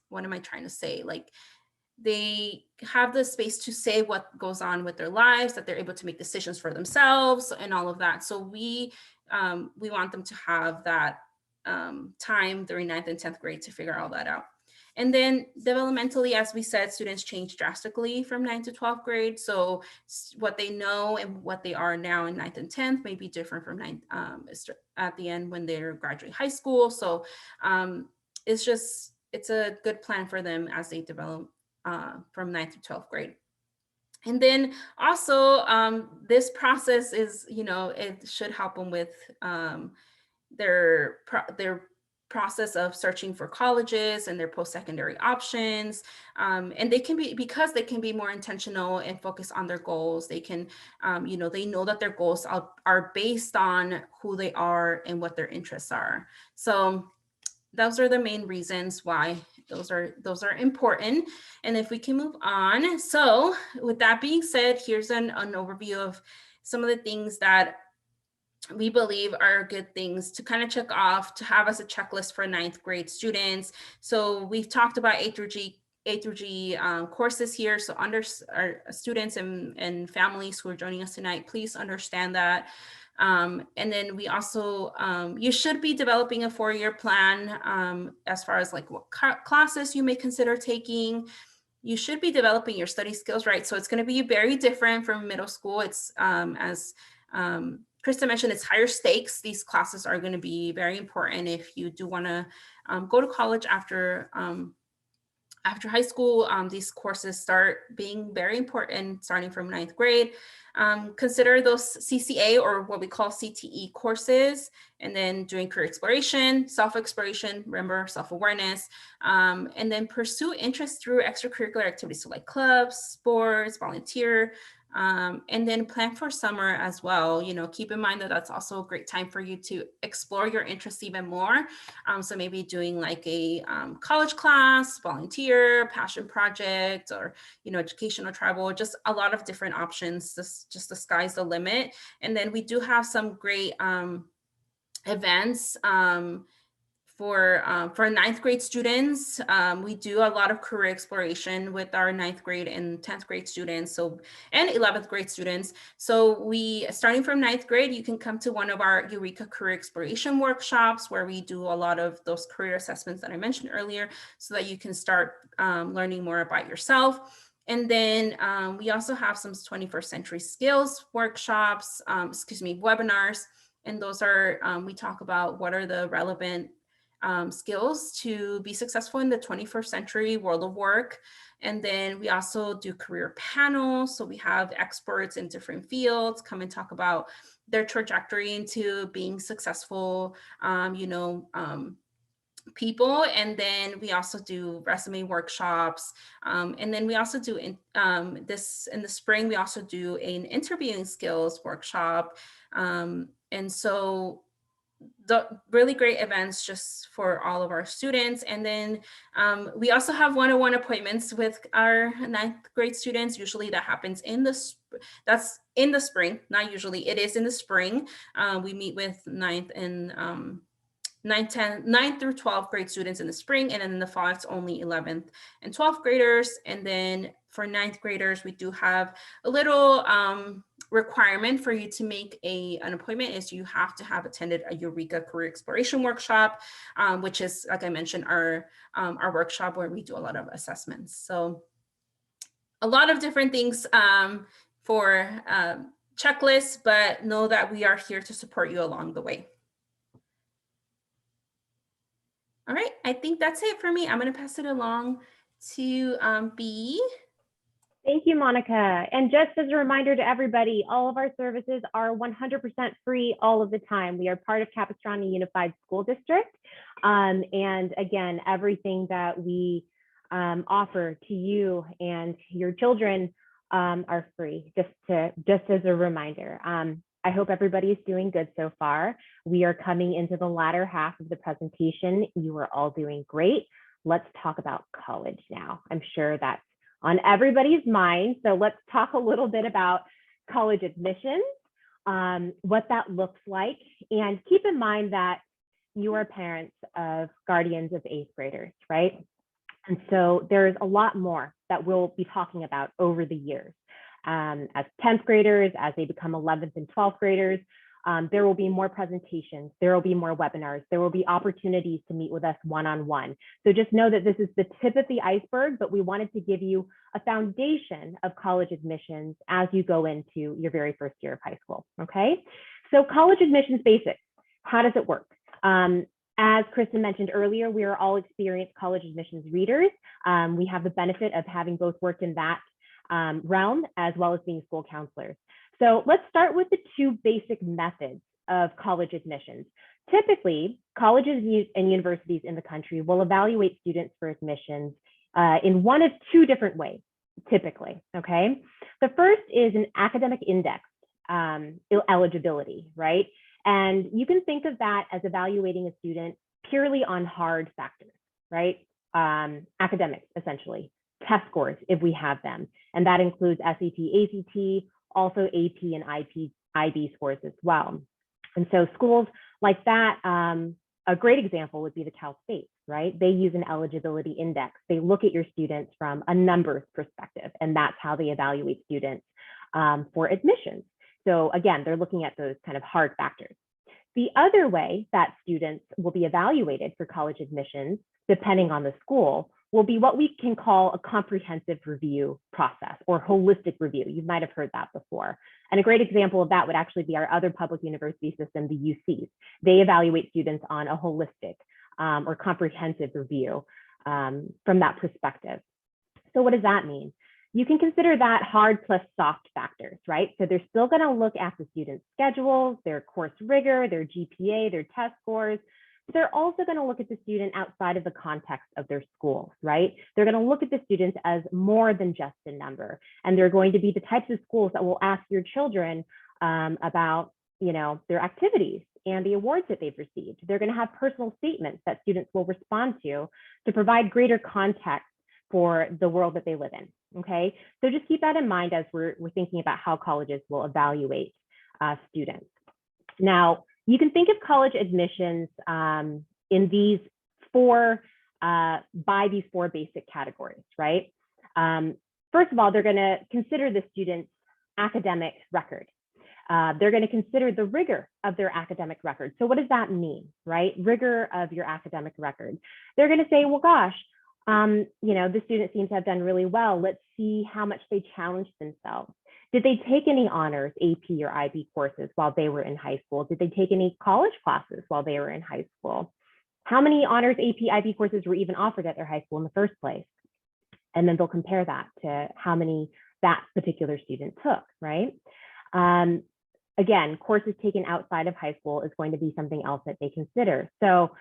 what am I trying to say? Like, they have the space to say what goes on with their lives, that they're able to make decisions for themselves and all of that. So we want them to have that time during 9th and 10th grade to figure all that out. And then developmentally, as we said, students change drastically from 9th to 12th grade. So what they know and what they are now in 9th and 10th may be different from 9th at the end when they're graduating high school. So it's a good plan for them as they develop from 9th to 12th grade. And then also this process is, it should help them with their process of searching for colleges and their post-secondary options. And they can be, because they can be more intentional and focus on their goals. They can, they know that their goals are based on who they are and what their interests are. So those are the main reasons why those are important. And if we can move on. So with that being said, here's an overview of some of the things that we believe are good things to kind of check off, to have as a checklist for 9th grade students. So we've talked about A through G courses here. So under our students and families who are joining us tonight, please understand that. And then we also, you should be developing a 4-year plan as far as like what classes you may consider taking. You should be developing your study skills, right? So it's going to be very different from middle school. It's as Krista mentioned, it's higher stakes. These classes are going to be very important if you do want to go to college after high school. These courses start being very important starting from 9th grade. Consider those CCA or what we call CTE courses, and then doing career exploration, self-exploration, remember self-awareness, and then pursue interest through extracurricular activities, so like clubs, sports, volunteer, and then plan for summer as well. Keep in mind that that's also a great time for you to explore your interests even more. So maybe doing like a college class, volunteer, passion project, or, educational travel, just a lot of different options. Just the sky's the limit. And then we do have some great events for 9th grade students. We do a lot of career exploration with our 9th grade and 10th grade students, and 11th grade students. So starting from 9th grade, you can come to one of our Eureka career exploration workshops where we do a lot of those career assessments that I mentioned earlier, so that you can start learning more about yourself. And then we also have some 21st century skills workshops, webinars. And those are, we talk about what are the relevant skills to be successful in the 21st century world of work. And then we also do career panels. So we have experts in different fields come and talk about their trajectory into being successful, people. And then we also do resume workshops. And then we also do in the spring, we also do an interviewing skills workshop. And so the really great events just for all of our students. And then we also have one-on-one appointments with our 9th grade students. Usually that happens that's in the spring, not usually, it is in the spring. We meet with 9th and 9th through 12th grade students in the spring, and then in the fall it's only 11th and 12th graders. And then for 9th graders, we do have a little requirement for you to make an appointment, is you have to have attended a Eureka career exploration workshop, which is, like I mentioned, our workshop where we do a lot of assessments. So a lot of different things for checklists, but know that we are here to support you along the way. All right, I think that's it for me. I'm going to pass it along to B. Thank you, Monica. And just as a reminder to everybody, all of our services are 100% free all of the time. We are part of Capistrano Unified School District. And again, everything that we offer to you and your children are free, just as a reminder. I hope everybody is doing good so far. We are coming into the latter half of the presentation. You are all doing great. Let's talk about college now. I'm sure that's on everybody's mind. So let's talk a little bit about college admissions, what that looks like, and keep in mind that you are parents of guardians of 8th graders, right? And so there's a lot more that we'll be talking about over the years. As 10th graders, as they become 11th and 12th graders, there will be more presentations, there will be more webinars, there will be opportunities to meet with us one-on-one. So just know that this is the tip of the iceberg, but we wanted to give you a foundation of college admissions as you go into your very first year of high school, okay? So college admissions basics, how does it work? As Kristen mentioned earlier, we are all experienced college admissions readers. We have the benefit of having both worked in that realm as well as being school counselors. So let's start with the two basic methods of college admissions. Typically, colleges and universities in the country will evaluate students for admissions in one of two different ways, typically, okay? The first is an academic index eligibility, right? And you can think of that as evaluating a student purely on hard factors, right? Academics, essentially, test scores if we have them. And that includes SAT, ACT, also AP and IB scores as well. And so schools like that, a great example would be the Cal State, right? They use an eligibility index. They look at your students from a numbers perspective, and that's how they evaluate students for admissions. So again, they're looking at those kind of hard factors. The other way that students will be evaluated for college admissions, depending on the school, will be what we can call a comprehensive review process or holistic review. You might have heard that before. And a great example of that would actually be our other public university system, the UCs. They evaluate students on a holistic or comprehensive review from that perspective. So what does that mean? You can consider that hard plus soft factors, right? So they're still going to look at the student's schedules, their course rigor, their GPA, their test scores. They're also going to look at the student outside of the context of their schools, right? They're going to look at the students as more than just a number. And they're going to be the types of schools that will ask your children about, their activities and the awards that they've received. They're going to have personal statements that students will respond to provide greater context for the world that they live in, okay? So just keep that in mind as we're thinking about how colleges will evaluate students. Now, you can think of college admissions in these by these four basic categories, right? First of all, they're going to consider the student's academic record. They're going to consider the rigor of their academic record. So what does that mean, right? Rigor of your academic record. They're going to say, well, gosh, the student seems to have done really well. Let's see how much they challenged themselves. Did they take any honors, AP or IB courses while they were in high school? Did they take any college classes while they were in high school? How many honors, AP, IB courses were even offered at their high school in the first place? And then they'll compare that to how many that particular student took, right? Again, courses taken outside of high school is going to be something else that they consider. So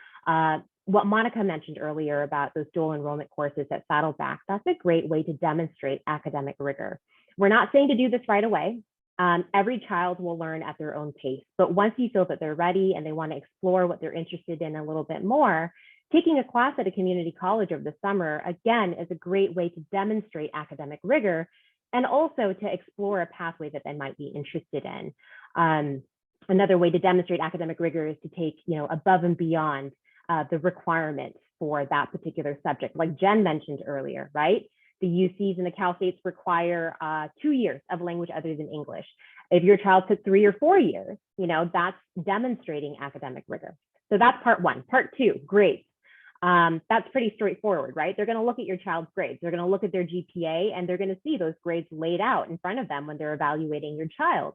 what Monica mentioned earlier about those dual enrollment courses at Saddleback, that's a great way to demonstrate academic rigor. We're not saying to do this right away. Every child will learn at their own pace, but once you feel that they're ready and they want to explore what they're interested in a little bit more, taking a class at a community college over the summer, again, is a great way to demonstrate academic rigor and also to explore a pathway that they might be interested in. Another way to demonstrate academic rigor is to take, above and beyond the requirements for that particular subject, like Jen mentioned earlier, right? The UCs and the Cal States require 2 years of language other than English. If your child took 3 or 4 years, that's demonstrating academic rigor. So that's part one. Part two, grades. That's pretty straightforward, right? They're going to look at your child's grades. They're going to look at their GPA, and they're going to see those grades laid out in front of them when they're evaluating your child.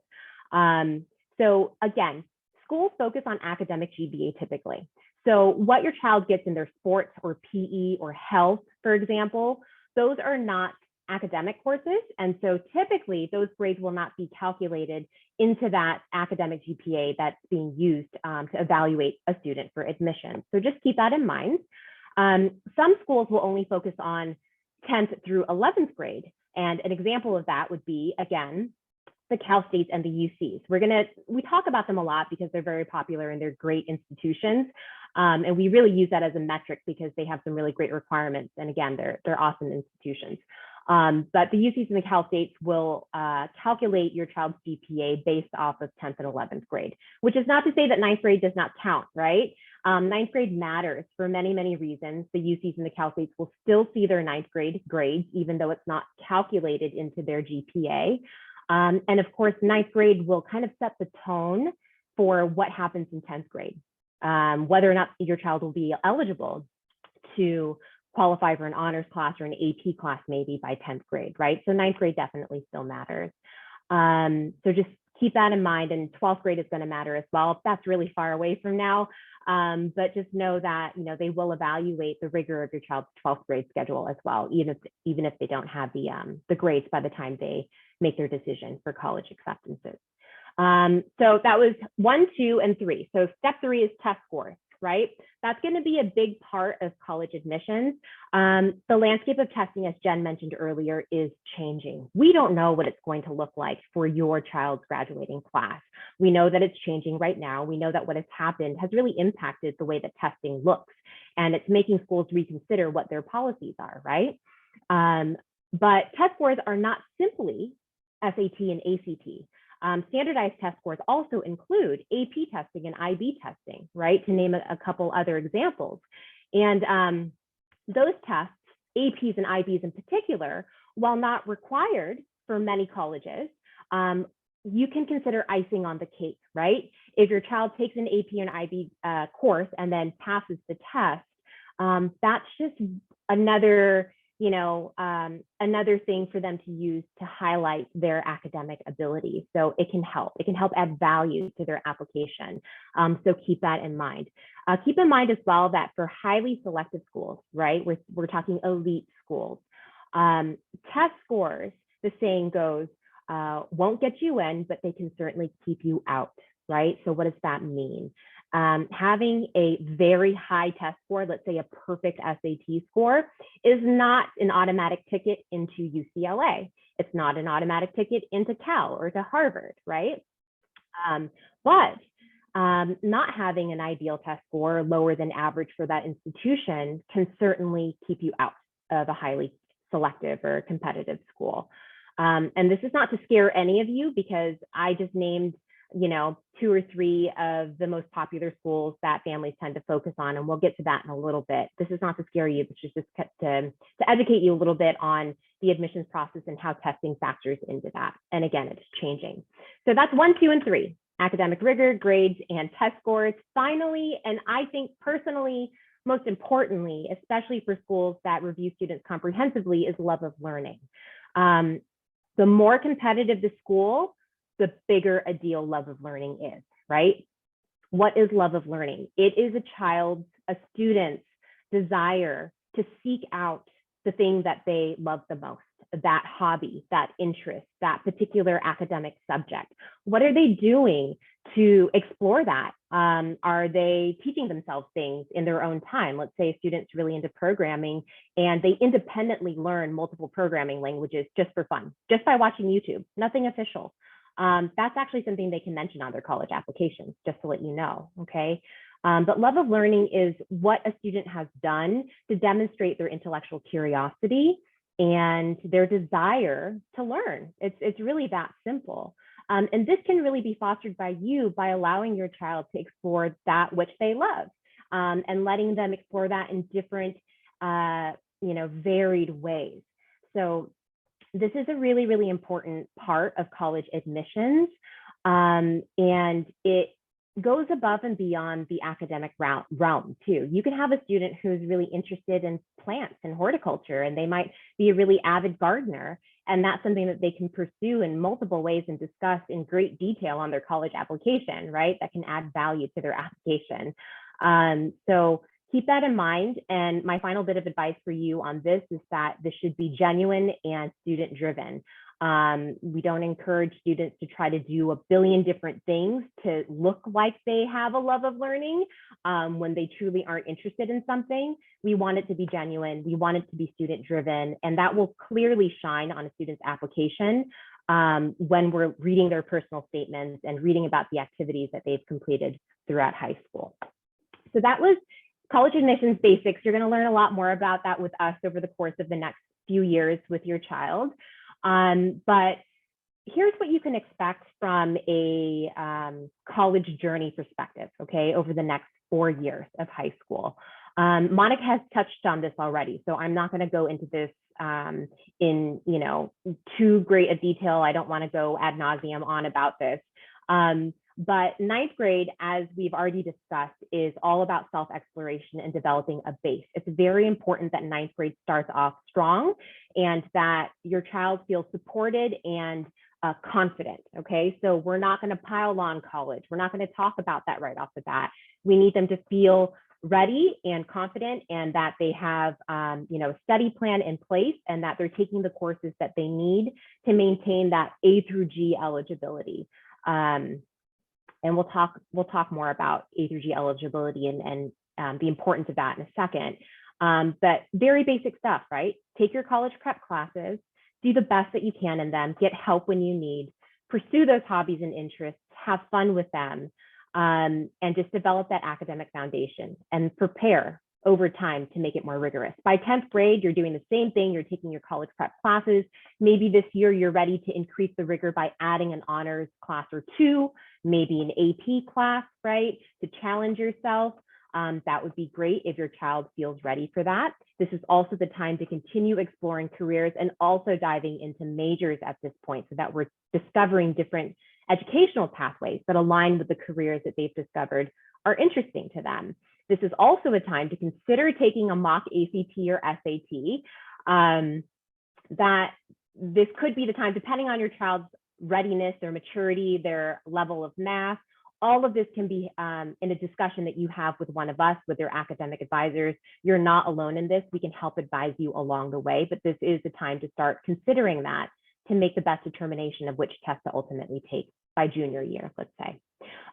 So again, schools focus on academic GPA typically. So what your child gets in their sports or PE or health, for example, those are not academic courses. And so typically those grades will not be calculated into that academic GPA that's being used to evaluate a student for admission. So just keep that in mind. Some schools will only focus on 10th through 11th grade. And an example of that would be, again, the Cal States and the UCs. We talk about them a lot because they're very popular and they're great institutions. And we really use that as a metric because they have some really great requirements. And again, they're awesome institutions. But the UCs and the Cal States will calculate your child's GPA based off of 10th and 11th grade, which is not to say that 9th grade does not count, right? 9th grade matters for many, many reasons. The UCs and the Cal States will still see their 9th grade grades, even though it's not calculated into their GPA. And of course, 9th grade will kind of set the tone for what happens in 10th grade, whether or not your child will be eligible to qualify for an honors class or an AP class maybe by 10th grade, right? So 9th grade definitely still matters. So just keep that in mind, and 12th grade is going to matter as well. That's really far away from now, but just know that, you know, they will evaluate the rigor of your child's 12th grade schedule as well, even if they don't have the grades by the time they make their decision for college acceptances. So that was 1, 2, and 3. So step 3 is test scores, right? That's going to be a big part of college admissions. The landscape of testing, as Jen mentioned earlier, is changing. We don't know what it's going to look like for your child's graduating class. We know that it's changing right now. We know that what has happened has really impacted the way that testing looks, and it's making schools reconsider what their policies are, right? But test scores are not simply SAT and ACT. Standardized test scores also include AP testing and IB testing, right? To name a couple other examples. And those tests, APs and IBs in particular, while not required for many colleges, you can consider icing on the cake, right? If your child takes an AP and IB course and then passes the test, that's just another, another thing for them to use to highlight their academic ability. So it can help add value to their application. So keep that in mind. Keep in mind as well that for highly selective schools, right? We're talking elite schools. Test scores, the saying goes, won't get you in, but they can certainly keep you out, right? So what does that mean? Having a very high test score, let's say a perfect SAT score, is not an automatic ticket into UCLA. It's not an automatic ticket into Cal or to Harvard, right? But not having an ideal test score lower than average for that institution can certainly keep you out of a highly selective or competitive school. And this is not to scare any of you, because I just named 2 or 3 of the most popular schools that families tend to focus on, and we'll get to that in a little bit. This is not to scare you, it's just to educate you a little bit on the admissions process and how testing factors into that. And again, it's changing. So that's 1, 2, and 3, academic rigor, grades, and test scores. Finally, and I think personally, most importantly, especially for schools that review students comprehensively, is love of learning. The more competitive the school, the bigger a deal love of learning is, right? What is love of learning? It is a student's desire to seek out the thing that they love the most, that hobby, that interest, that particular academic subject. What are they doing to explore that? Are they teaching themselves things in their own time? Let's say a student's really into programming and they independently learn multiple programming languages just for fun, just by watching YouTube, nothing official. That's actually something they can mention on their college applications, just to let you know, okay? But love of learning is what a student has done to demonstrate their intellectual curiosity and their desire to learn. It's really that simple. And this can really be fostered by you by allowing your child to explore that which they love, and letting them explore that in different, varied ways. So this is a really, really important part of college admissions, and it goes above and beyond the academic realm too. You can have a student who's really interested in plants and horticulture, and they might be a really avid gardener, and that's something that they can pursue in multiple ways and discuss in great detail on their college application, right? That can add value to their application. So keep that in mind. And my final bit of advice for you on this is that this should be genuine and student driven. We don't encourage students to try to do a billion different things to look like they have a love of learning when they truly aren't interested in something. We want it to be genuine. We want it to be student driven, and that will clearly shine on a student's application when we're reading their personal statements and reading about the activities that they've completed throughout high school. So that was college admissions basics. You're going to learn a lot more about that with us over the course of the next few years with your child. But here's what you can expect from a college journey perspective, okay, over the next 4 years of high school. Monica has touched on this already, so I'm not going to go into this in too great a detail. I don't want to go ad nauseum on about this. But ninth grade, as we've already discussed, is all about self-exploration and developing a base. It's very important that ninth grade starts off strong and that your child feels supported and confident, okay? So we're not gonna pile on college. We're not gonna talk about that right off the bat. We need them to feel ready and confident and that they have a study plan in place and that they're taking the courses that they need to maintain that A through G eligibility. And we'll talk more about A through G eligibility and the importance of that in a second. But very basic stuff, right? Take your college prep classes, do the best that you can in them, get help when you need, pursue those hobbies and interests, have fun with them, and just develop that academic foundation and prepare over time to make it more rigorous. By 10th grade, you're doing the same thing. You're taking your college prep classes. Maybe this year you're ready to increase the rigor by adding an honors class or two, maybe an AP class, right? To challenge yourself. That would be great if your child feels ready for that. This is also the time to continue exploring careers and also diving into majors at this point so that we're discovering different educational pathways that align with the careers that they've discovered are interesting to them. This is also a time to consider taking a mock ACT or SAT. That this could be the time, depending on your child's readiness, their maturity, their level of math. All of this can be in a discussion that you have with one of us, with your academic advisors. You're not alone in this. We can help advise you along the way, but this is the time to start considering that to make the best determination of which test to ultimately take by junior year, let's say.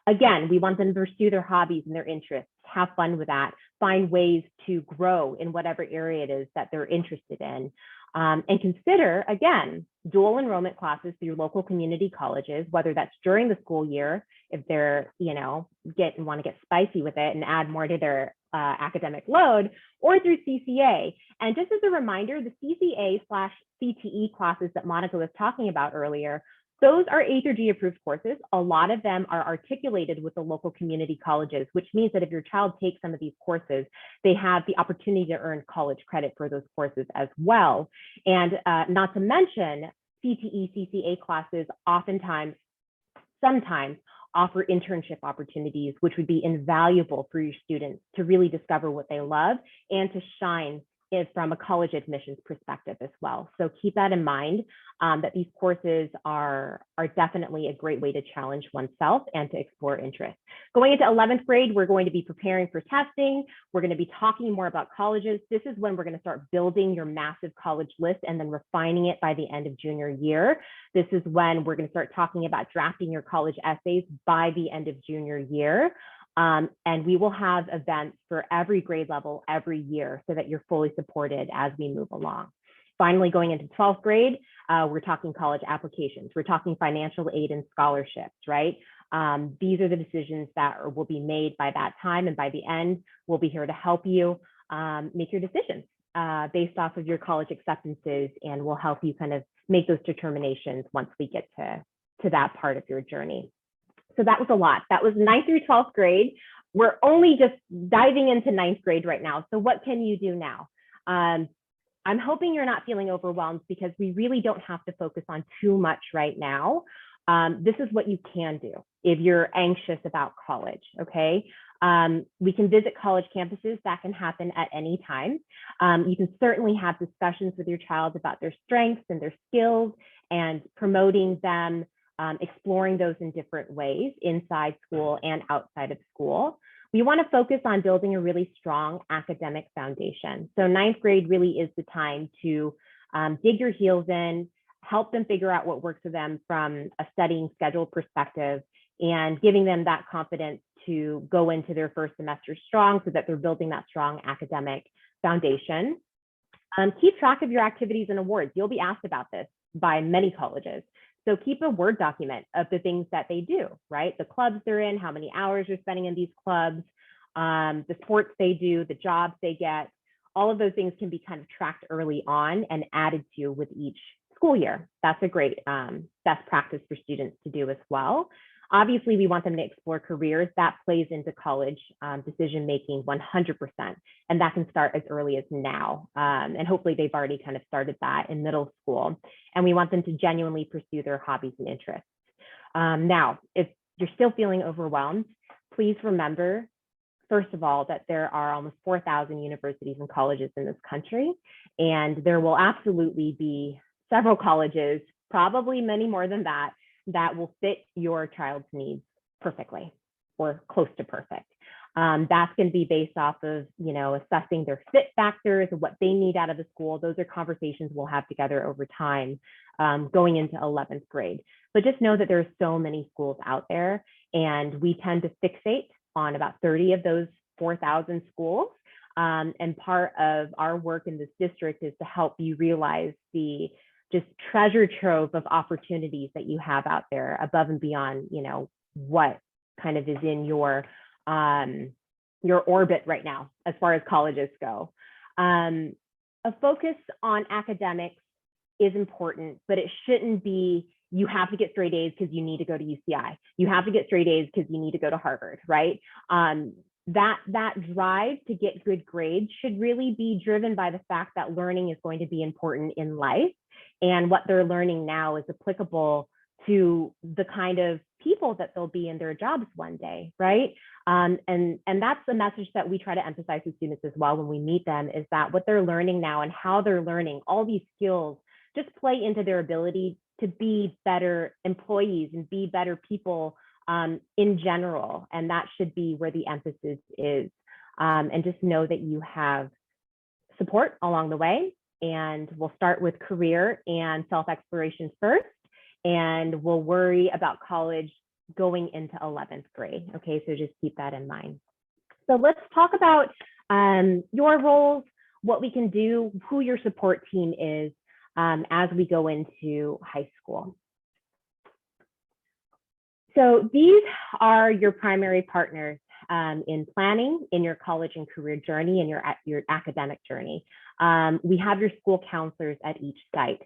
Again, we want them to pursue their hobbies and their interests, have fun with that, find ways to grow in whatever area it is that they're interested in. And consider, again, dual enrollment classes through local community colleges, whether that's during the school year, if they're, want to get spicy with it and add more to their academic load, or through CCA. And just as a reminder, the CCA/CTE classes that Monica was talking about earlier, those are A through G approved courses. A lot of them are articulated with the local community colleges, which means that if your child takes some of these courses, they have the opportunity to earn college credit for those courses as well. And not to mention, CTE, CCA classes sometimes offer internship opportunities, which would be invaluable for your students to really discover what they love and to shine from a college admissions perspective as well. So keep that in mind, that these courses are definitely a great way to challenge oneself and to explore interests. Going into 11th grade, we're going to be preparing for testing. We're going to be talking more about colleges. This is when we're going to start building your massive college list and then refining it by the end of junior year. This is when we're going to start talking about drafting your college essays by the end of junior year. And we will have events for every grade level every year so that you're fully supported as we move along. Finally, going into 12th grade, we're talking college applications. We're talking financial aid and scholarships, right? These are the decisions that will be made by that time. And by the end, we'll be here to help you make your decisions based off of your college acceptances, and we'll help you kind of make those determinations once we get to that part of your journey. So that was a lot. That was 9th through 12th grade. We're only just diving into 9th grade right now. So what can you do now? I'm hoping you're not feeling overwhelmed because we really don't have to focus on too much right now. This is what you can do if you're anxious about college, okay? We can visit college campuses. That can happen at any time. You can certainly have discussions with your child about their strengths and their skills and promoting them, exploring those in different ways inside school and outside of school. We want to focus on building a really strong academic foundation. So 9th grade really is the time to dig your heels in, help them figure out what works for them from a studying schedule perspective, and giving them that confidence to go into their first semester strong so that they're building that strong academic foundation. Keep track of your activities and awards. You'll be asked about this by many colleges. So keep a Word document of the things that they do, right? The clubs they're in, how many hours you're spending in these clubs, the sports they do, the jobs they get, all of those things can be kind of tracked early on and added to with each school year. That's a great best practice for students to do as well. Obviously, we want them to explore careers. That plays into college decision-making 100%. And that can start as early as now. And hopefully they've already kind of started that in middle school. And we want them to genuinely pursue their hobbies and interests. Now, if you're still feeling overwhelmed, please remember, first of all, that there are almost 4,000 universities and colleges in this country. And there will absolutely be several colleges, probably many more than that, that will fit your child's needs perfectly or close to perfect. That's going to be based off of, assessing their fit factors and what they need out of the school. Those are conversations we'll have together over time going into 11th grade. But just know that there are so many schools out there, and we tend to fixate on about 30 of those 4,000 schools. And part of our work in this district is to help you realize the just treasure trove of opportunities that you have out there above and beyond, what kind of is in your orbit right now, as far as colleges go. A focus on academics is important, but it shouldn't be, you have to get straight A's because you need to go to UCI. You have to get straight A's because you need to go to Harvard, right? That drive to get good grades should really be driven by the fact that learning is going to be important in life, and what they're learning now is applicable to the kind of people that they'll be in their jobs one day, right? And that's the message that we try to emphasize to students as well when we meet them, is that what they're learning now and how they're learning all these skills just play into their ability to be better employees and be better people in general. And that should be where the emphasis is. And just know that you have support along the way. And we'll start with career and self-exploration first, and we'll worry about college going into 11th grade. Okay, so just keep that in mind. So let's talk about your roles, what we can do, who your support team is as we go into high school. So these are your primary partners in planning in your college and career journey and your academic journey. We have your school counselors at each site.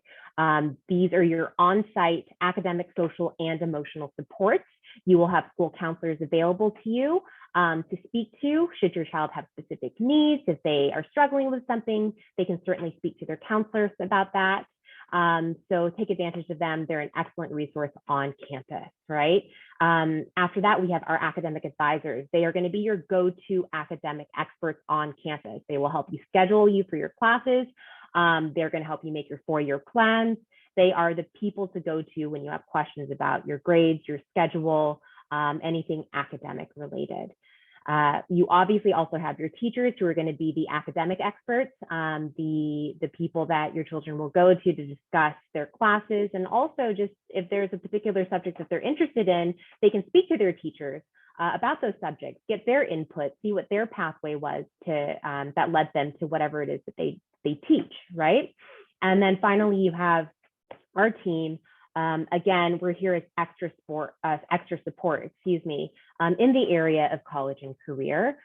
These are your on-site academic, social, and emotional supports. You will have school counselors available to you to speak to should your child have specific needs. If they are struggling with something, they can certainly speak to their counselors about that. So take advantage of them. They're an excellent resource on campus, right? After that, we have our academic advisors. They are going to be your go-to academic experts on campus. They will help you schedule you for your classes. They're going to help you make your 4-year plans. They are the people to go to when you have questions about your grades, your schedule, anything academic related. You obviously also have your teachers who are going to be the academic experts, the people that your children will go to discuss their classes, and also just if there's a particular subject that they're interested in, they can speak to their teachers about those subjects, get their input, see what their pathway was to that led them to whatever it is that they teach, right? And then finally, you have our team. Again, we're here as extra support, in the area of college and career.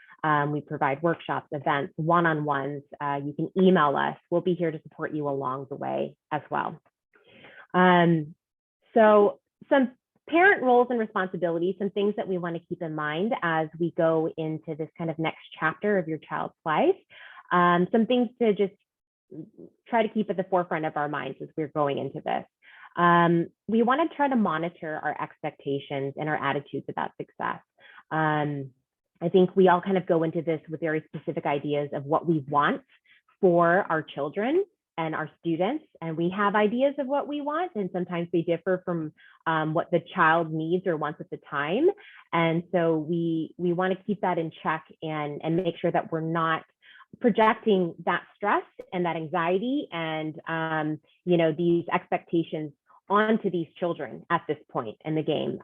We provide workshops, events, one-on-ones. You can email us. We'll be here to support you along the way as well. So some parent roles and responsibilities, some things that we want to keep in mind as we go into this kind of next chapter of your child's life. Some things to just try to keep at the forefront of our minds as we're going into this. We want to try to monitor our expectations and our attitudes about success. I think we all kind of go into this with very specific ideas of what we want for our children and our students, and we have ideas of what we want, and sometimes they differ from what the child needs or wants at the time. And so we want to keep that in check and make sure that we're not projecting that stress and that anxiety and these expectations onto these children at this point in the game.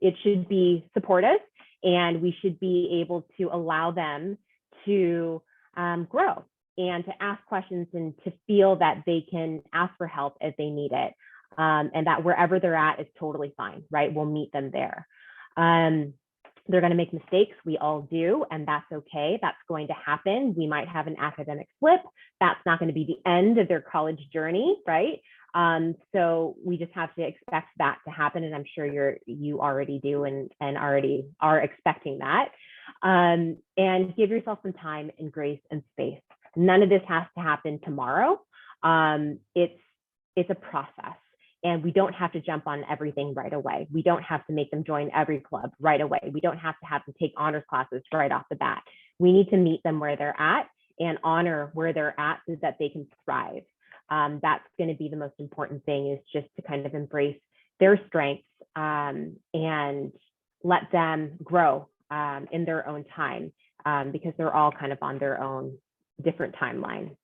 It should be supportive, and we should be able to allow them to grow and to ask questions and to feel that they can ask for help if they need it, and that wherever they're at is totally fine, right? We'll meet them there. They're going to make mistakes. We all do, and that's okay. That's going to happen. We might have an academic slip. That's not going to be the end of their college journey, right? So we just have to expect that to happen, and I'm sure you already do and already are expecting that. And give yourself some time and grace and space. None of this has to happen tomorrow. It's a process. And we don't have to jump on everything right away. We don't have to make them join every club right away. We don't have to have them take honors classes right off the bat. We need to meet them where they're at and honor where they're at so that they can thrive. That's going to be the most important thing, is just to kind of embrace their strengths and let them grow in their own time, because they're all kind of on their own different timeline.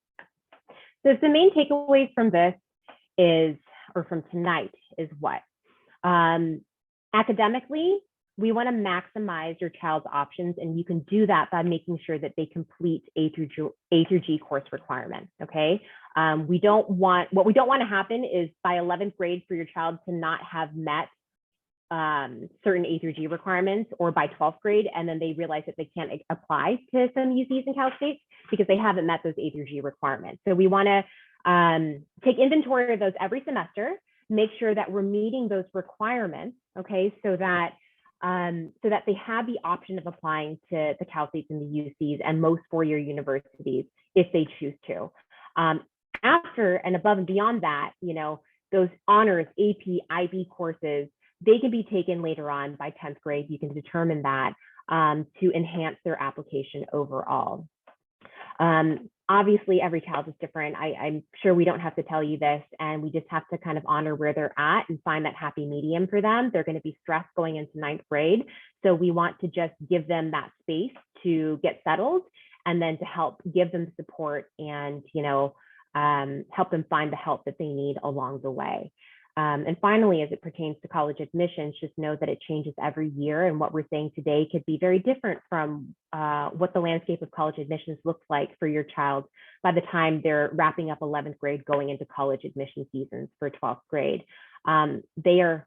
So the main takeaways from this is, or from tonight, is what? Academically, we want to maximize your child's options, and you can do that by making sure that they complete A through G course requirements, okay? What we don't want to happen is by 11th grade for your child to not have met certain A through G requirements, or by 12th grade, and then they realize that they can't apply to some UCs and Cal States because they haven't met those A through G requirements. So we want to take inventory of those every semester, make sure that we're meeting those requirements, okay, so that they have the option of applying to the Cal States and the UCs and most four-year universities if they choose to. After and above and beyond that, you know, those honors, AP, IB courses, they can be taken later on by 10th grade. You can determine that to enhance their application overall. Obviously, every child is different. I'm sure we don't have to tell you this, and we just have to kind of honor where they're at and find that happy medium for them. They're going to be stressed going into 9th grade. So we want to just give them that space to get settled, and then to help give them support and, you know, help them find the help that they need along the way. And finally, as it pertains to college admissions, just know that it changes every year, and what we're saying today could be very different from what the landscape of college admissions looks like for your child by the time they're wrapping up 11th grade, going into college admission seasons for 12th grade. They are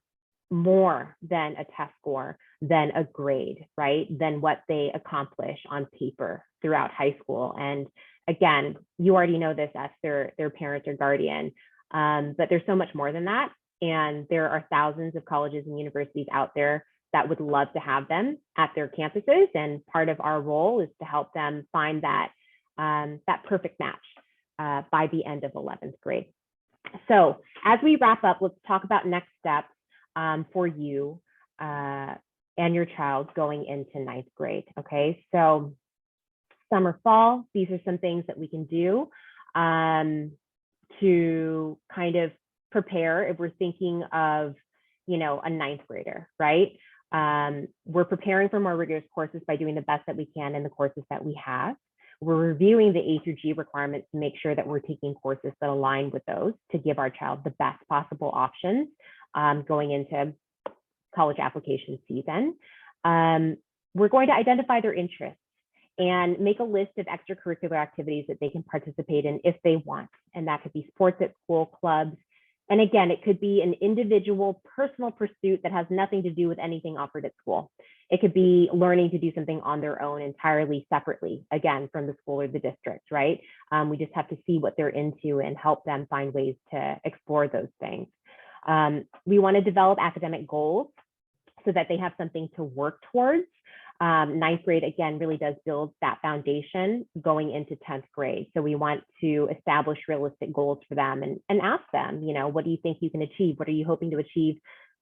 more than a test score, than a grade, right? Than what they accomplish on paper throughout high school. And again, you already know this as their parent or guardian. But there's so much more than that. And there are thousands of colleges and universities out there that would love to have them at their campuses. And part of our role is to help them find that, that perfect match by the end of 11th grade. So as we wrap up, let's talk about next steps for you and your child going into 9th grade. Okay, so summer, fall, these are some things that we can do to kind of prepare if we're thinking of, you know, a 9th grader, right? We're preparing for more rigorous courses by doing the best that we can in the courses that we have. We're reviewing the A through G requirements to make sure that we're taking courses that align with those to give our child the best possible options going into college application season. We're going to identify their interests and make a list of extracurricular activities that they can participate in if they want. And that could be sports at school, clubs. And again, it could be an individual personal pursuit that has nothing to do with anything offered at school. It could be learning to do something on their own entirely separately, again, from the school or the district, right? We just have to see what they're into and help them find ways to explore those things. We want to develop academic goals so that they have something to work towards. 9th grade, again, really does build that foundation going into 10th grade. So we want to establish realistic goals for them and ask them, you know, what do you think you can achieve? What are you hoping to achieve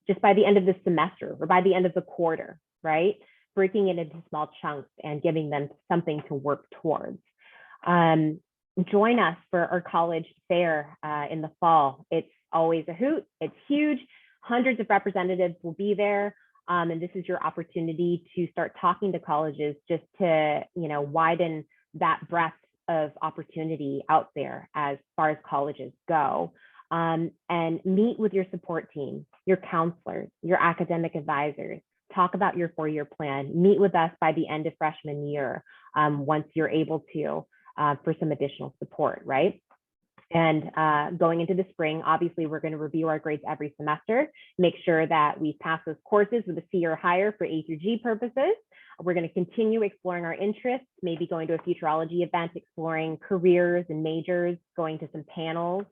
just by the end of the semester or by the end of the quarter, right? Breaking it into small chunks and giving them something to work towards. Join us for our college fair in the fall. It's always a hoot. It's huge. Hundreds of representatives will be there. And this is your opportunity to start talking to colleges just to, you know, widen that breadth of opportunity out there as far as colleges go, and meet with your support team, your counselors, your academic advisors, talk about your four-year plan, meet with us by the end of freshman year once you're able to for some additional support, right? And going into the spring, obviously, we're going to review our grades every semester, make sure that we pass those courses with a C or higher for A through G purposes. We're going to continue exploring our interests, maybe going to a futurology event, exploring careers and majors, going to some panels.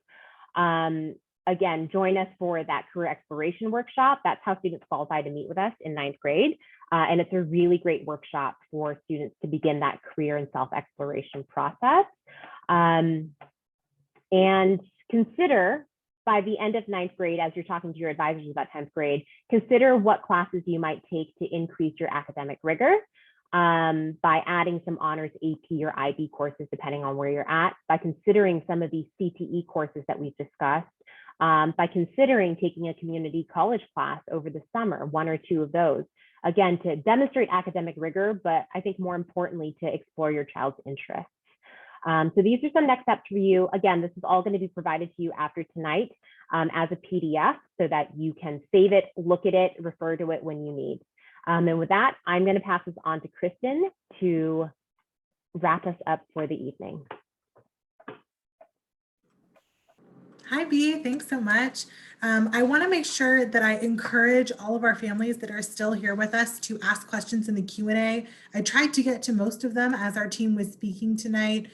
Again, join us for that career exploration workshop. That's how students qualify to meet with us in 9th grade. And it's a really great workshop for students to begin that career and self-exploration process. And consider, by the end of 9th grade, as you're talking to your advisors about 10th grade, consider what classes you might take to increase your academic rigor by adding some honors AP or IB courses, depending on where you're at, by considering some of these CTE courses that we've discussed, by considering taking a community college class over the summer, 1 or 2 of those, again, to demonstrate academic rigor, but I think more importantly, to explore your child's interests. So these are some next steps for you. Again, this is all going to be provided to you after tonight as a PDF so that you can save it, look at it, refer to it when you need. And with that, I'm going to pass this on to Kristen to wrap us up for the evening. Hi, B. Thanks so much. I want to make sure that I encourage all of our families that are still here with us to ask questions in the Q&A. I tried to get to most of them as our team was speaking tonight.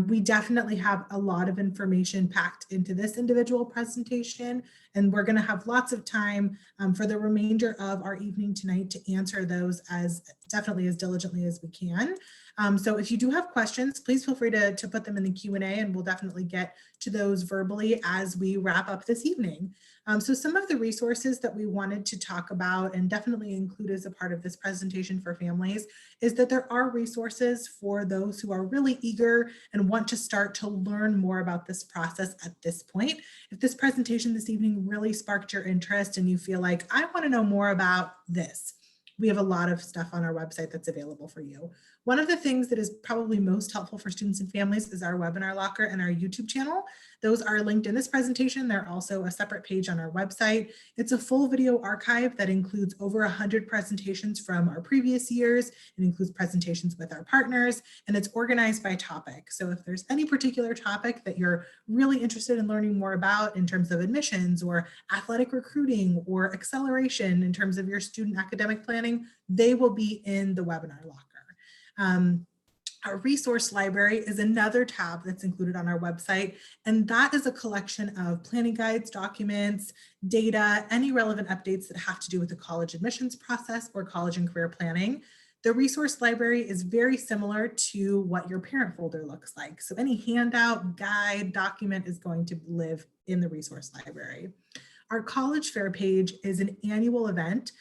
We definitely have a lot of information packed into this individual presentation, and we're going to have lots of time for the remainder of our evening tonight to answer those as diligently as we can. So if you do have questions, please feel free to put them in the Q&A, and we'll definitely get to those verbally as we wrap up this evening. So some of the resources that we wanted to talk about and definitely include as a part of this presentation for families is that there are resources for those who are really eager and want to start to learn more about this process at this point. If this presentation this evening really sparked your interest and you feel like, I want to know more about this, we have a lot of stuff on our website that's available for you. One of the things that is probably most helpful for students and families is our webinar locker and our YouTube channel. Those are linked in this presentation. They're also a separate page on our website. It's a full video archive that includes over 100 presentations from our previous years. It includes presentations with our partners, and it's organized by topic. So if there's any particular topic that you're really interested in learning more about in terms of admissions or athletic recruiting or acceleration in terms of your student academic planning, they will be in the webinar locker. Our resource library is another tab that's included on our website, and that is a collection of planning guides, documents, data, any relevant updates that have to do with the college admissions process or college and career planning. The resource library is very similar to what your parent folder looks like. So any handout, guide, document is going to live in the resource library. Our college fair page is an annual event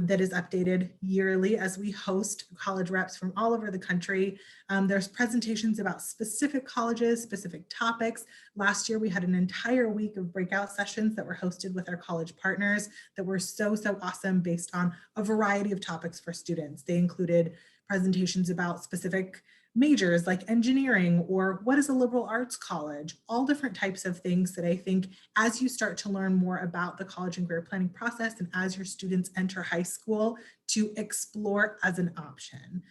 that is updated yearly as we host college reps from all over the country. There's presentations about specific colleges, specific topics. Last year, we had an entire week of breakout sessions that were hosted with our college partners that were so awesome based on a variety of topics for students. They included presentations about specific majors like engineering or what is a liberal arts college, all different types of things that I think as you start to learn more about the college and career planning process and as your students enter high school to explore as an option.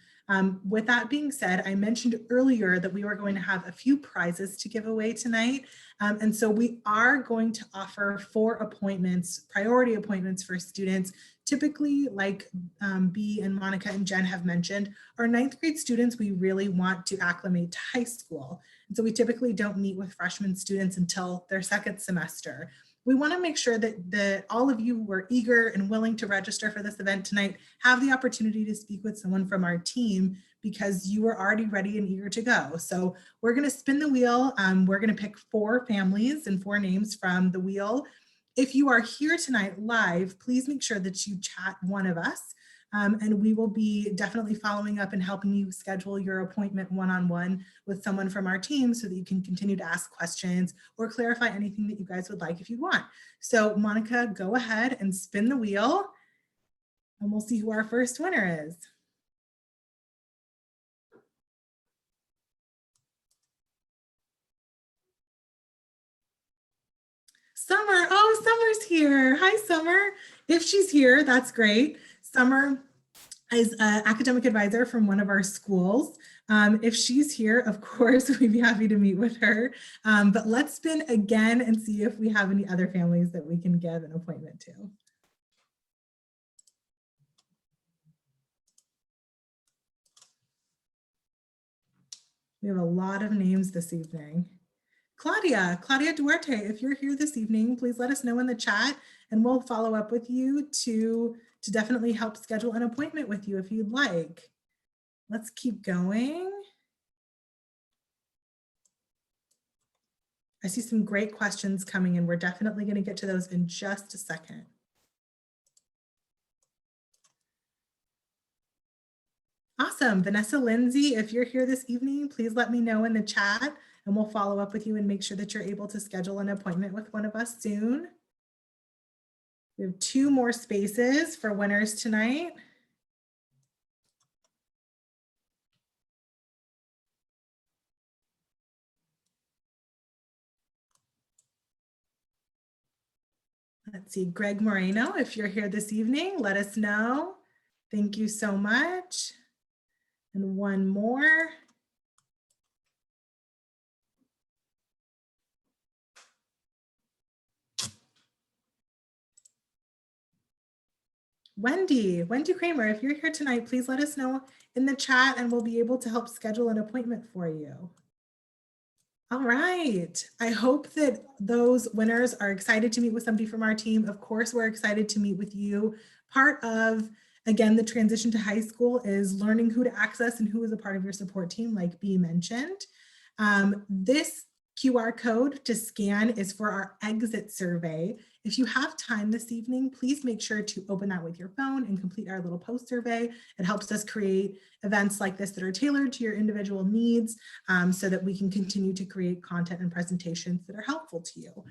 With that being said, I mentioned earlier that we were going to have a few prizes to give away tonight. And so we are going to offer 4 appointments, priority appointments for students. Typically, like B and Monica and Jen have mentioned, our 9th grade students, we really want to acclimate to high school. And so we typically don't meet with freshman students until their 2nd semester. We want to make sure that all of you who are eager and willing to register for this event tonight have the opportunity to speak with someone from our team because you are already ready and eager to go. So we're going to spin the wheel. We're going to pick 4 families and 4 names from the wheel. If you are here tonight live, please make sure that you chat one of us. And we will be definitely following up and helping you schedule your appointment one-on-one with someone from our team so that you can continue to ask questions or clarify anything that you guys would like if you want. So Monica, go ahead and spin the wheel and we'll see who our first winner is. Summer, oh, Summer's here. Hi, Summer. If she's here, that's great. Summer, is an academic advisor from one of our schools. If she's here, of course, we'd be happy to meet with her. But let's spin again and see if we have any other families that we can give an appointment to. We have a lot of names this evening. Claudia Duarte, if you're here this evening, please let us know in the chat and we'll follow up with you to definitely help schedule an appointment with you if you'd like. Let's keep going. I see some great questions coming in. We're definitely going to get to those in just a second. Awesome. Vanessa Lindsay, if you're here this evening, please let me know in the chat and we'll follow up with you and make sure that you're able to schedule an appointment with one of us soon. We have 2 more spaces for winners tonight. Let's see, Greg Moreno, if you're here this evening, let us know. Thank you so much. And one more. Wendy Kramer, if you're here tonight, please let us know in the chat and we'll be able to help schedule an appointment for you. All right. I hope that those winners are excited to meet with somebody from our team. Of course, we're excited to meet with you. Part of, again, the transition to high school is learning who to access and who is a part of your support team, like Bea mentioned. This QR code to scan is for our exit survey. If you have time this evening, please make sure to open that with your phone and complete our little post survey. It helps us create events like this that are tailored to your individual needs so that we can continue to create content and presentations that are helpful to you.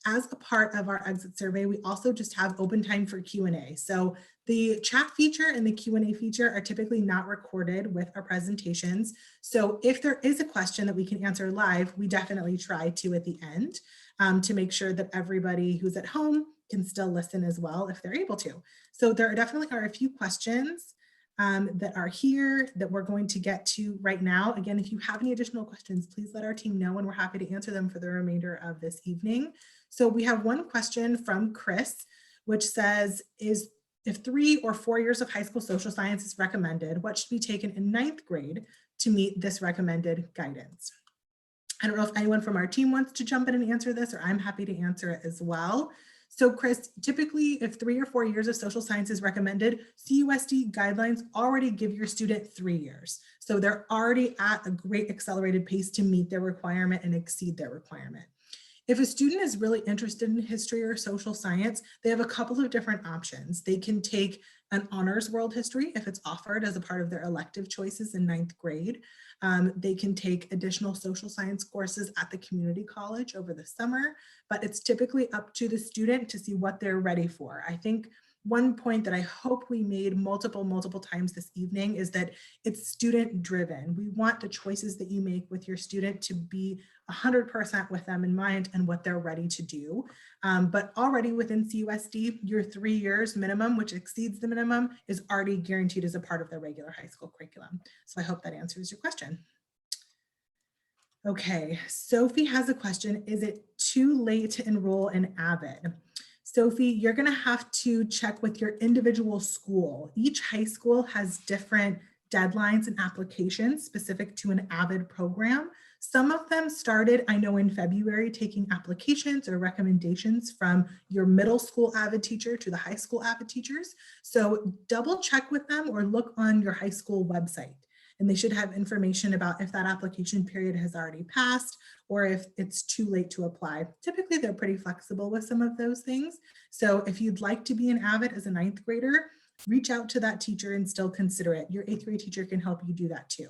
As a part of our exit survey, we also just have open time for Q&A. So the chat feature and the Q&A feature are typically not recorded with our presentations. So if there is a question that we can answer live, we definitely try to at the end to make sure that everybody who's at home can still listen as well if they're able to. So there definitely are a few questions that are here that we're going to get to right now. Again, if you have any additional questions, please let our team know and we're happy to answer them for the remainder of this evening. So we have one question from Chris, which says, if 3 or 4 years of high school social science is recommended, what should be taken in 9th grade to meet this recommended guidance? I don't know if anyone from our team wants to jump in and answer this, or I'm happy to answer it as well. So Chris, typically if 3 or 4 years of social science is recommended, CUSD guidelines already give your student 3 years. So they're already at a great accelerated pace to meet their requirement and exceed their requirement. If a student is really interested in history or social science, they have a couple of different options. They can take an honors world history if it's offered as a part of their elective choices in 9th grade. They can take additional social science courses at the community college over the summer, but it's typically up to the student to see what they're ready for. I think one point that I hope we made multiple times this evening is that it's student driven. We want the choices that you make with your student to be 100% with them in mind and what they're ready to do. But already within CUSD, your 3 years minimum, which exceeds the minimum, is already guaranteed as a part of the regular high school curriculum. So I hope that answers your question. Okay, Sophie has a question. Is it too late to enroll in AVID? Sophie, you're going to have to check with your individual school. Each high school has different deadlines and applications specific to an AVID program. Some of them started, I know, in February, taking applications or recommendations from your middle school AVID teacher to the high school AVID teachers. So double check with them or look on your high school website. And they should have information about if that application period has already passed or if it's too late to apply. Typically, they're pretty flexible with some of those things. So if you'd like to be an AVID as a 9th grader, reach out to that teacher and still consider it. Your 8th grade teacher can help you do that too.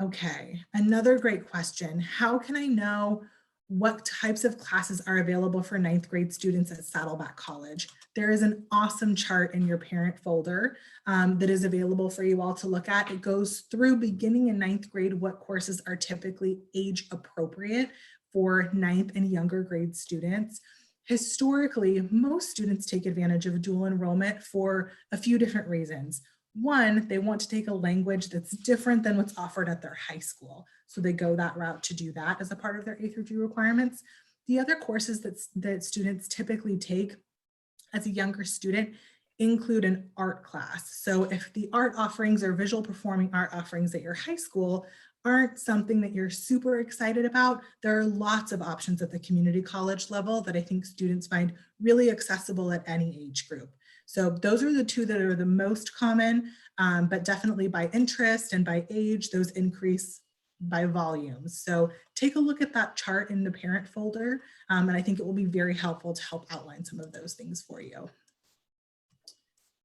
Okay, another great question. How can I know what types of classes are available for 9th grade students at Saddleback College? There is an awesome chart in your parent folder that is available for you all to look at. It goes through beginning in 9th grade what courses are typically age appropriate for 9th and younger grade students. Historically, most students take advantage of dual enrollment for a few different reasons. One, they want to take a language that's different than what's offered at their high school. So they go that route to do that as a part of their A through G requirements. The other courses that students typically take as a younger student include an art class. So if the art offerings or visual performing art offerings at your high school aren't something that you're super excited about, there are lots of options at the community college level that I think students find really accessible at any age group. So those are the two that are the most common, but definitely by interest and by age, those increase by volumes. So take a look at that chart in the parent folder, and I think it will be very helpful to help outline some of those things for you.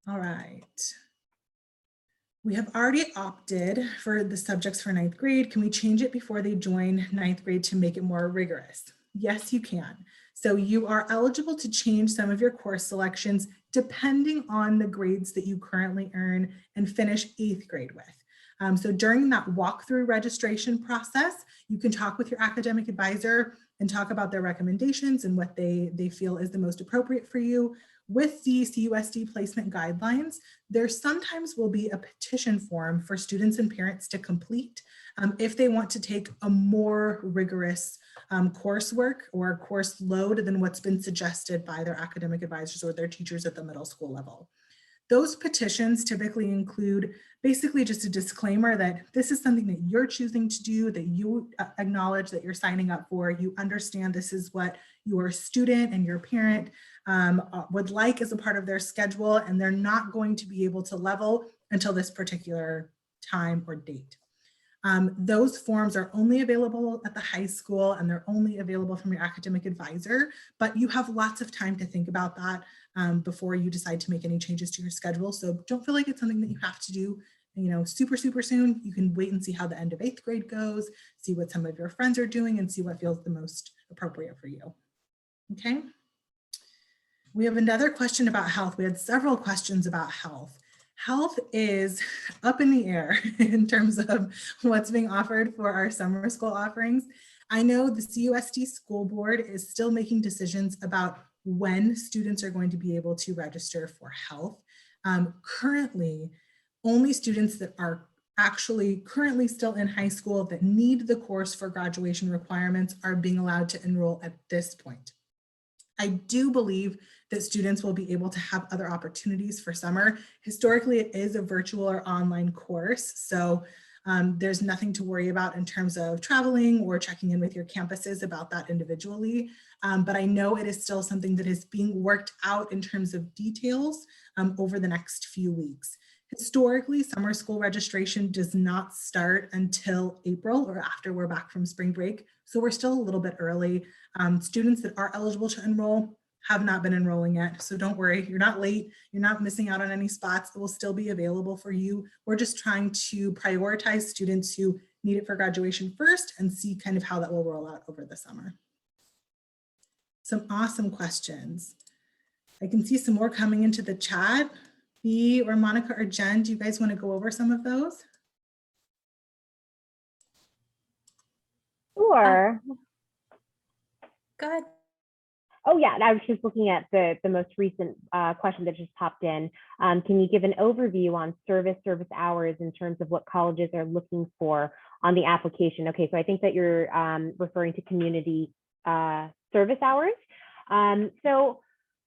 All right. We have already opted for the subjects for 9th grade. Can we change it before they join 9th grade to make it more rigorous? Yes, you can. So you are eligible to change some of your course selections depending on the grades that you currently earn and finish 8th grade with. So during that walkthrough registration process, you can talk with your academic advisor and talk about their recommendations and what they feel is the most appropriate for you. With the CUSD placement guidelines, there sometimes will be a petition form for students and parents to complete if they want to take a more rigorous coursework or course load than what's been suggested by their academic advisors or their teachers at the middle school level. Those petitions typically include basically just a disclaimer that this is something that you're choosing to do, that you acknowledge that you're signing up for, you understand this is what your student and your parent would like as a part of their schedule, and they're not going to be able to level until this particular time or date. Those forms are only available at the high school and they're only available from your academic advisor, but you have lots of time to think about that before you decide to make any changes to your schedule. So don't feel like it's something that you have to do, super soon. You can wait and see how the end of 8th grade goes, see what some of your friends are doing and see what feels the most appropriate for you. Okay. We have another question about health. We had several questions about health. Health is up in the air in terms of what's being offered for our summer school offerings. I know the CUSD school board is still making decisions about when students are going to be able to register for health. Currently, only students that are actually currently still in high school that need the course for graduation requirements are being allowed to enroll at this point. I do believe that students will be able to have other opportunities for summer. Historically, it is a virtual or online course, so there's nothing to worry about in terms of traveling or checking in with your campuses about that individually. But I know it is still something that is being worked out in terms of details over the next few weeks. Historically, summer school registration does not start until April or after we're back from spring break. So we're still a little bit early. Students that are eligible to enroll have not been enrolling yet. So don't worry, you're not late. You're not missing out on any spots. It will still be available for you. We're just trying to prioritize students who need it for graduation first and see kind of how that will roll out over the summer. Some awesome questions. I can see some more coming into the chat. Bea or Monica or Jen, do you guys want to go over some of those? Sure. Go ahead. Oh yeah, I was just looking at the most recent question that just popped in. Can you give an overview on service hours in terms of what colleges are looking for on the application? Okay, so I think that you're referring to community service hours. So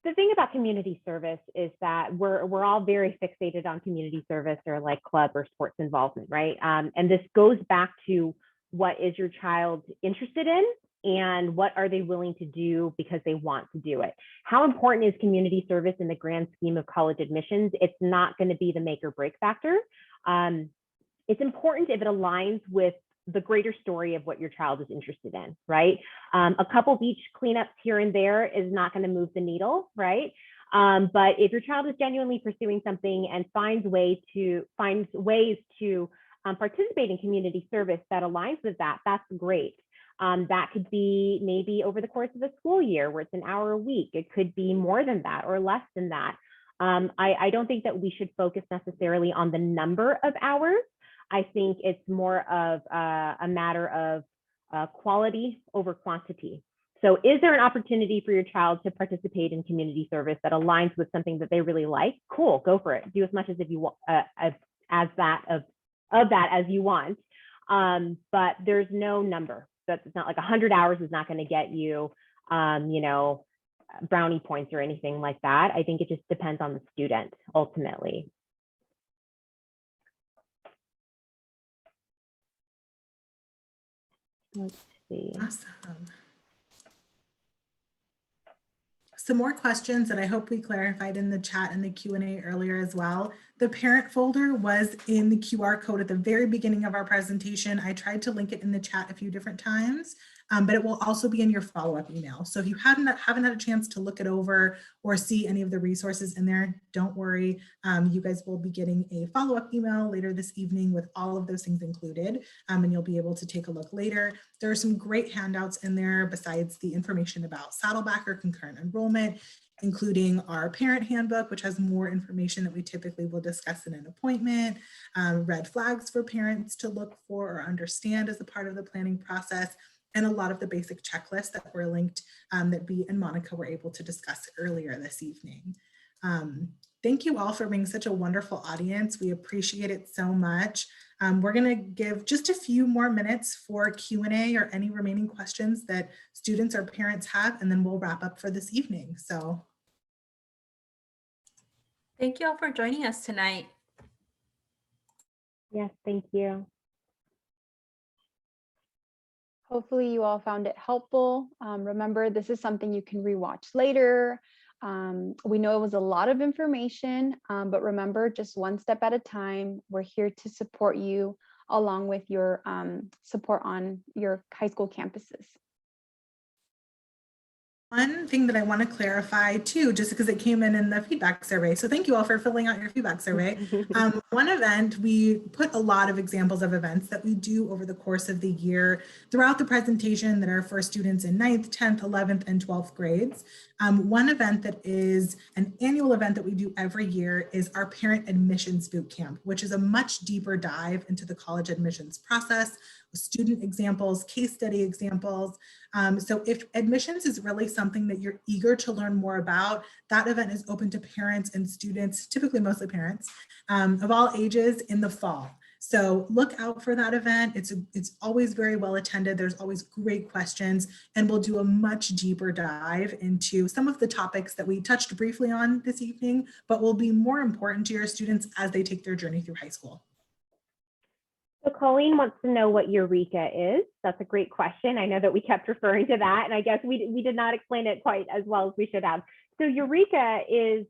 the thing about community service is that we're all very fixated on community service or like club or sports involvement, right? And this goes back to what is your child interested in and what are they willing to do because they want to do it. How important is community service in the grand scheme of college admissions? It's not going to be the make or break factor. It's important if it aligns with the greater story of what your child is interested in, right? A couple beach cleanups here and there is not going to move the needle, right? But if your child is genuinely pursuing something and finds ways to participate in community service that aligns with that, that's great. That could be maybe over the course of a school year where it's an hour a week. It could be more than that or less than that. I don't think that we should focus necessarily on the number of hours. I think it's more of a matter of quality over quantity. So is there an opportunity for your child to participate in community service that aligns with something that they really like? Cool, go for it. Do as much as if you want, as that as you want. But there's no number. That's not like 100 hours is not going to get you, you know, brownie points or anything like that. I think it just depends on the student ultimately. Let's see. Awesome. Some more questions that I hope we clarified in the chat and the Q&A earlier as well. The parent folder was in the QR code at the very beginning of our presentation. I tried to link it in the chat a few different times, but it will also be in your follow-up email. So if you haven't had a chance to look it over or see any of the resources in there, don't worry. You guys will be getting a follow-up email later this evening with all of those things included, and you'll be able to take a look later. There are some great handouts in there besides the information about Saddleback or concurrent enrollment, including our parent handbook, which has more information that we typically will discuss in an appointment, red flags for parents to look for or understand as a part of the planning process, and a lot of the basic checklists that were linked that Bea and Monica were able to discuss earlier this evening. Thank you all for being such a wonderful audience. We appreciate it so much. We're going to give just a few more minutes for Q&A or any remaining questions that students or parents have, and then we'll wrap up for this evening. So Thank you all for joining us tonight. Yes, thank you. Hopefully you all found it helpful. Remember, this is something you can rewatch later. We know it was a lot of information, but remember, just one step at a time. We're here to support you along with your support on your high school campuses. one thing that I want to clarify too, just because it came in the feedback survey. So thank you all for filling out your feedback survey. One event, we put a lot of examples of events that we do over the course of the year throughout the presentation that are for students in 9th, 10th, 11th, and 12th grades. One event that is an annual event that we do every year is our Parent Admissions Boot Camp, which is a much deeper dive into the college admissions process, with student examples, case study examples. So if admissions is really something that you're eager to learn more about, that event is open to parents and students, typically mostly parents, of all ages in the fall. So look out for that event. It's always very well attended. There's always great questions, and we'll do a much deeper dive into some of the topics that we touched briefly on this evening, but will be more important to your students as they take their journey through high school. So Colleen wants to know what Eureka is. That's a great question. I know that we kept referring to that, and I guess we did not explain it quite as well as we should have. So Eureka is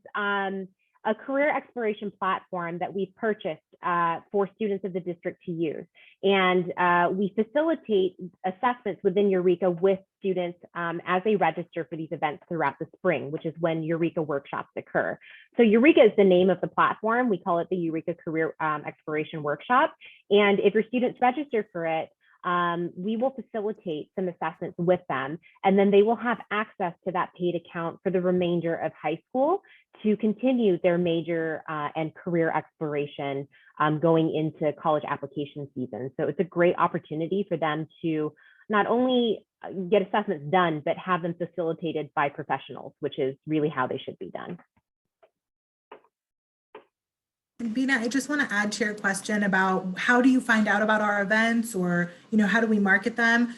a career exploration platform that we've purchased for students of the district to use. And we facilitate assessments within Eureka with students as they register for these events throughout the spring, which is when Eureka workshops occur. So Eureka is the name of the platform. We call it the Eureka Career Exploration Workshop. And if your students register for it, we will facilitate some assessments with them, and then they will have access to that paid account for the remainder of high school to continue their major and career exploration going into college application season. So it's a great opportunity for them to not only get assessments done, but have them facilitated by professionals, which is really how they should be done. Bina, I just want to add to your question about how do you find out about our events, or how do we market them?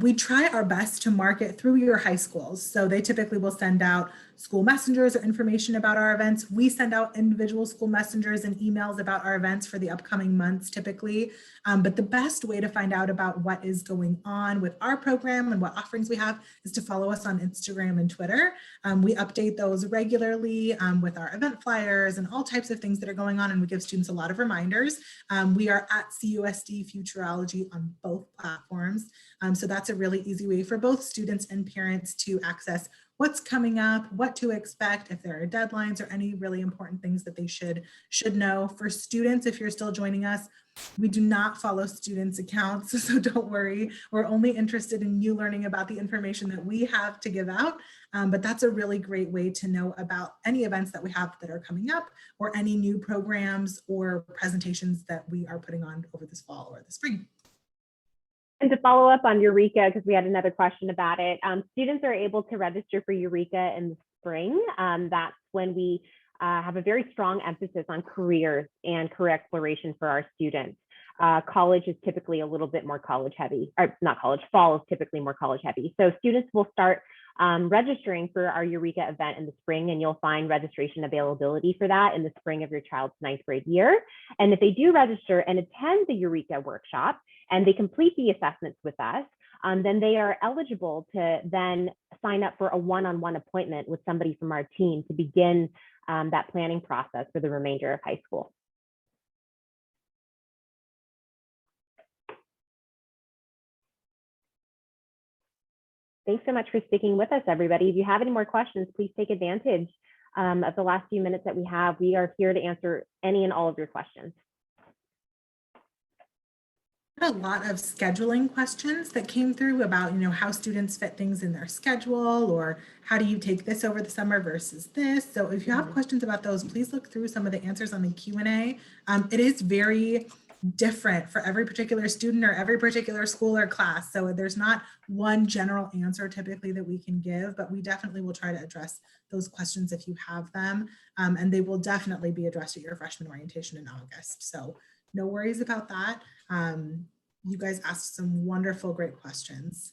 We try our best to market through your high schools. So they typically will send out school messengers or information about our events. We send out individual school messengers and emails about our events for the upcoming months typically. But the best way to find out about what is going on with our program and what offerings we have is to follow us on Instagram and Twitter. We update those regularly with our event flyers and all types of things that are going on, and we give students a lot of reminders. We are at CUSD-Futureology on both platforms. So that's a really easy way for both students and parents to access what's coming up, what to expect, if there are deadlines or any really important things that they should know. For students, if you're still joining us, we do not follow students' accounts, so don't worry. We're only interested in you learning about the information that we have to give out, but that's a really great way to know about any events that we have that are coming up, or any new programs or presentations that we are putting on over this fall or the spring. And to follow up on Eureka, because we had another question about it, students are able to register for Eureka in the spring. That's when we have a very strong emphasis on careers and career exploration for our students. College is typically a little bit more college heavy, or not college, fall is typically more college heavy. So students will start registering for our Eureka event in the spring, and you'll find registration availability for that in the spring of your child's 9th grade year. And if they do register and attend the Eureka workshop and they complete the assessments with us, then they are eligible to then sign up for a one-on-one appointment with somebody from our team to begin that planning process for the remainder of high school. Thanks so much for sticking with us, everybody. If you have any more questions, please take advantage of the last few minutes that we have. We are here to answer any and all of your questions. A lot of scheduling questions that came through about, how students fit things in their schedule, or how do you take this over the summer versus this. So if you have questions about those, please look through some of the answers on the Q&A. It is very different for every particular student or every particular school or class. So there's not one general answer typically that we can give, but we definitely will try to address those questions if you have them. And they will definitely be addressed at your freshman orientation in August. So no worries about that. You guys asked some wonderful, great questions.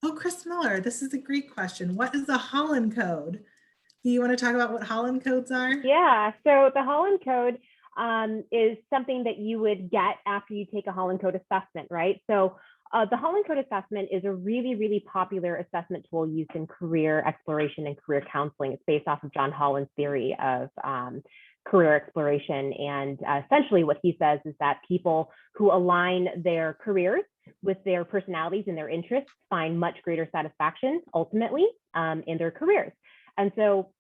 Oh, Chris Miller, this is a great question. What is the Holland Code? Do you want to talk about what Holland codes are? Yeah, so the Holland Code is something that you would get after you take a Holland Code assessment, right? So the Holland Code assessment is a really, really popular assessment tool used in career exploration and career counseling. It's based off of John Holland's theory of career exploration. And essentially what he says is that people who align their careers with their personalities and their interests find much greater satisfaction ultimately in their careers. And so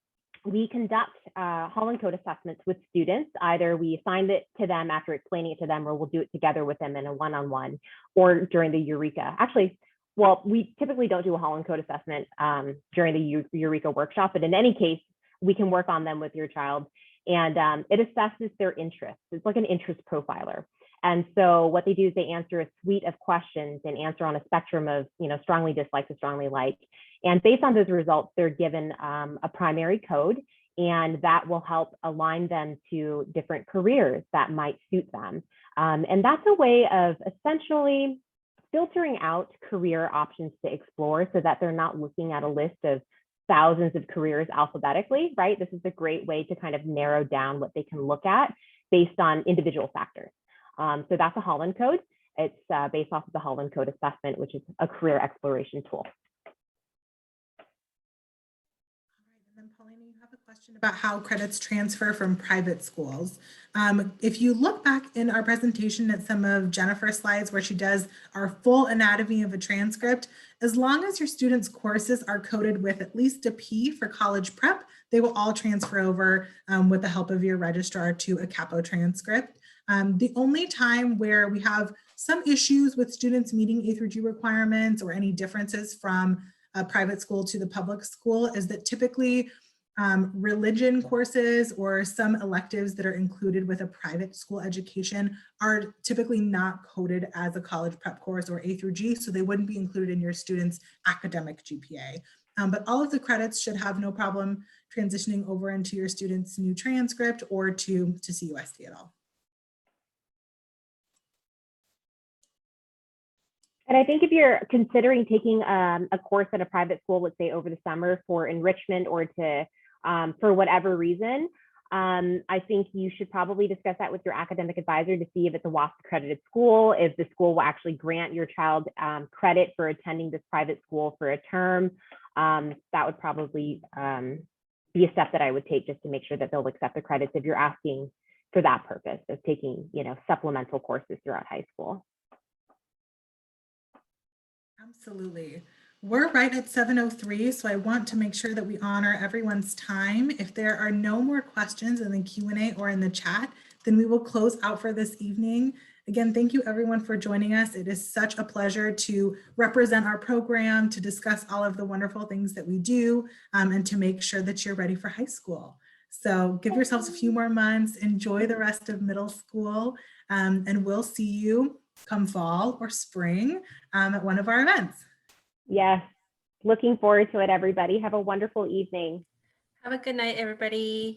we conduct Holland Code assessments with students. Either we assign it to them after explaining it to them, or we'll do it together with them in a one-on-one or during the Eureka. Actually, well, we typically don't do a Holland Code assessment during the Eureka workshop, but in any case, we can work on them with your child. And it assesses their interests. It's like an interest profiler. And so what they do is they answer a suite of questions and answer on a spectrum of, strongly dislike to strongly like. And based on those results, they're given a primary code, and that will help align them to different careers that might suit them. And that's a way of essentially filtering out career options to explore so that they're not looking at a list of thousands of careers alphabetically, right? This is a great way to kind of narrow down what they can look at based on individual factors. So that's a Holland Code. It's based off of the Holland Code assessment, which is a career exploration tool. And then Paulina, you have a question about how credits transfer from private schools. If you look back in our presentation at some of Jennifer's slides where she does our full anatomy of a transcript, as long as your students' courses are coded with at least a P for college prep, they will all transfer over with the help of your registrar to a Capo transcript. The only time where we have some issues with students meeting A through G requirements or any differences from a private school to the public school is that typically religion courses or some electives that are included with a private school education are typically not coded as a college prep course or A through G, so they wouldn't be included in your student's academic GPA. But all of the credits should have no problem transitioning over into your student's new transcript or to CUSD at all. And I think if you're considering taking a course at a private school, let's say over the summer for enrichment or to for whatever reason, I think you should probably discuss that with your academic advisor to see if it's a WASP accredited school, if the school will actually grant your child credit for attending this private school for a term. That would probably be a step that I would take just to make sure that they'll accept the credits if you're asking for that purpose of taking, supplemental courses throughout high school. Absolutely. We're right at 7:03, so I want to make sure that we honor everyone's time. If there are no more questions in the Q&A or in the chat, then we will close out for this evening. Again, thank you everyone for joining us. It is such a pleasure to represent our program, to discuss all of the wonderful things that we do, and to make sure that you're ready for high school. So give yourselves a few more months, enjoy the rest of middle school, and we'll see you come fall or spring at one of our events. Yes, looking forward to it, everybody. Have a wonderful evening. Have a good night, everybody.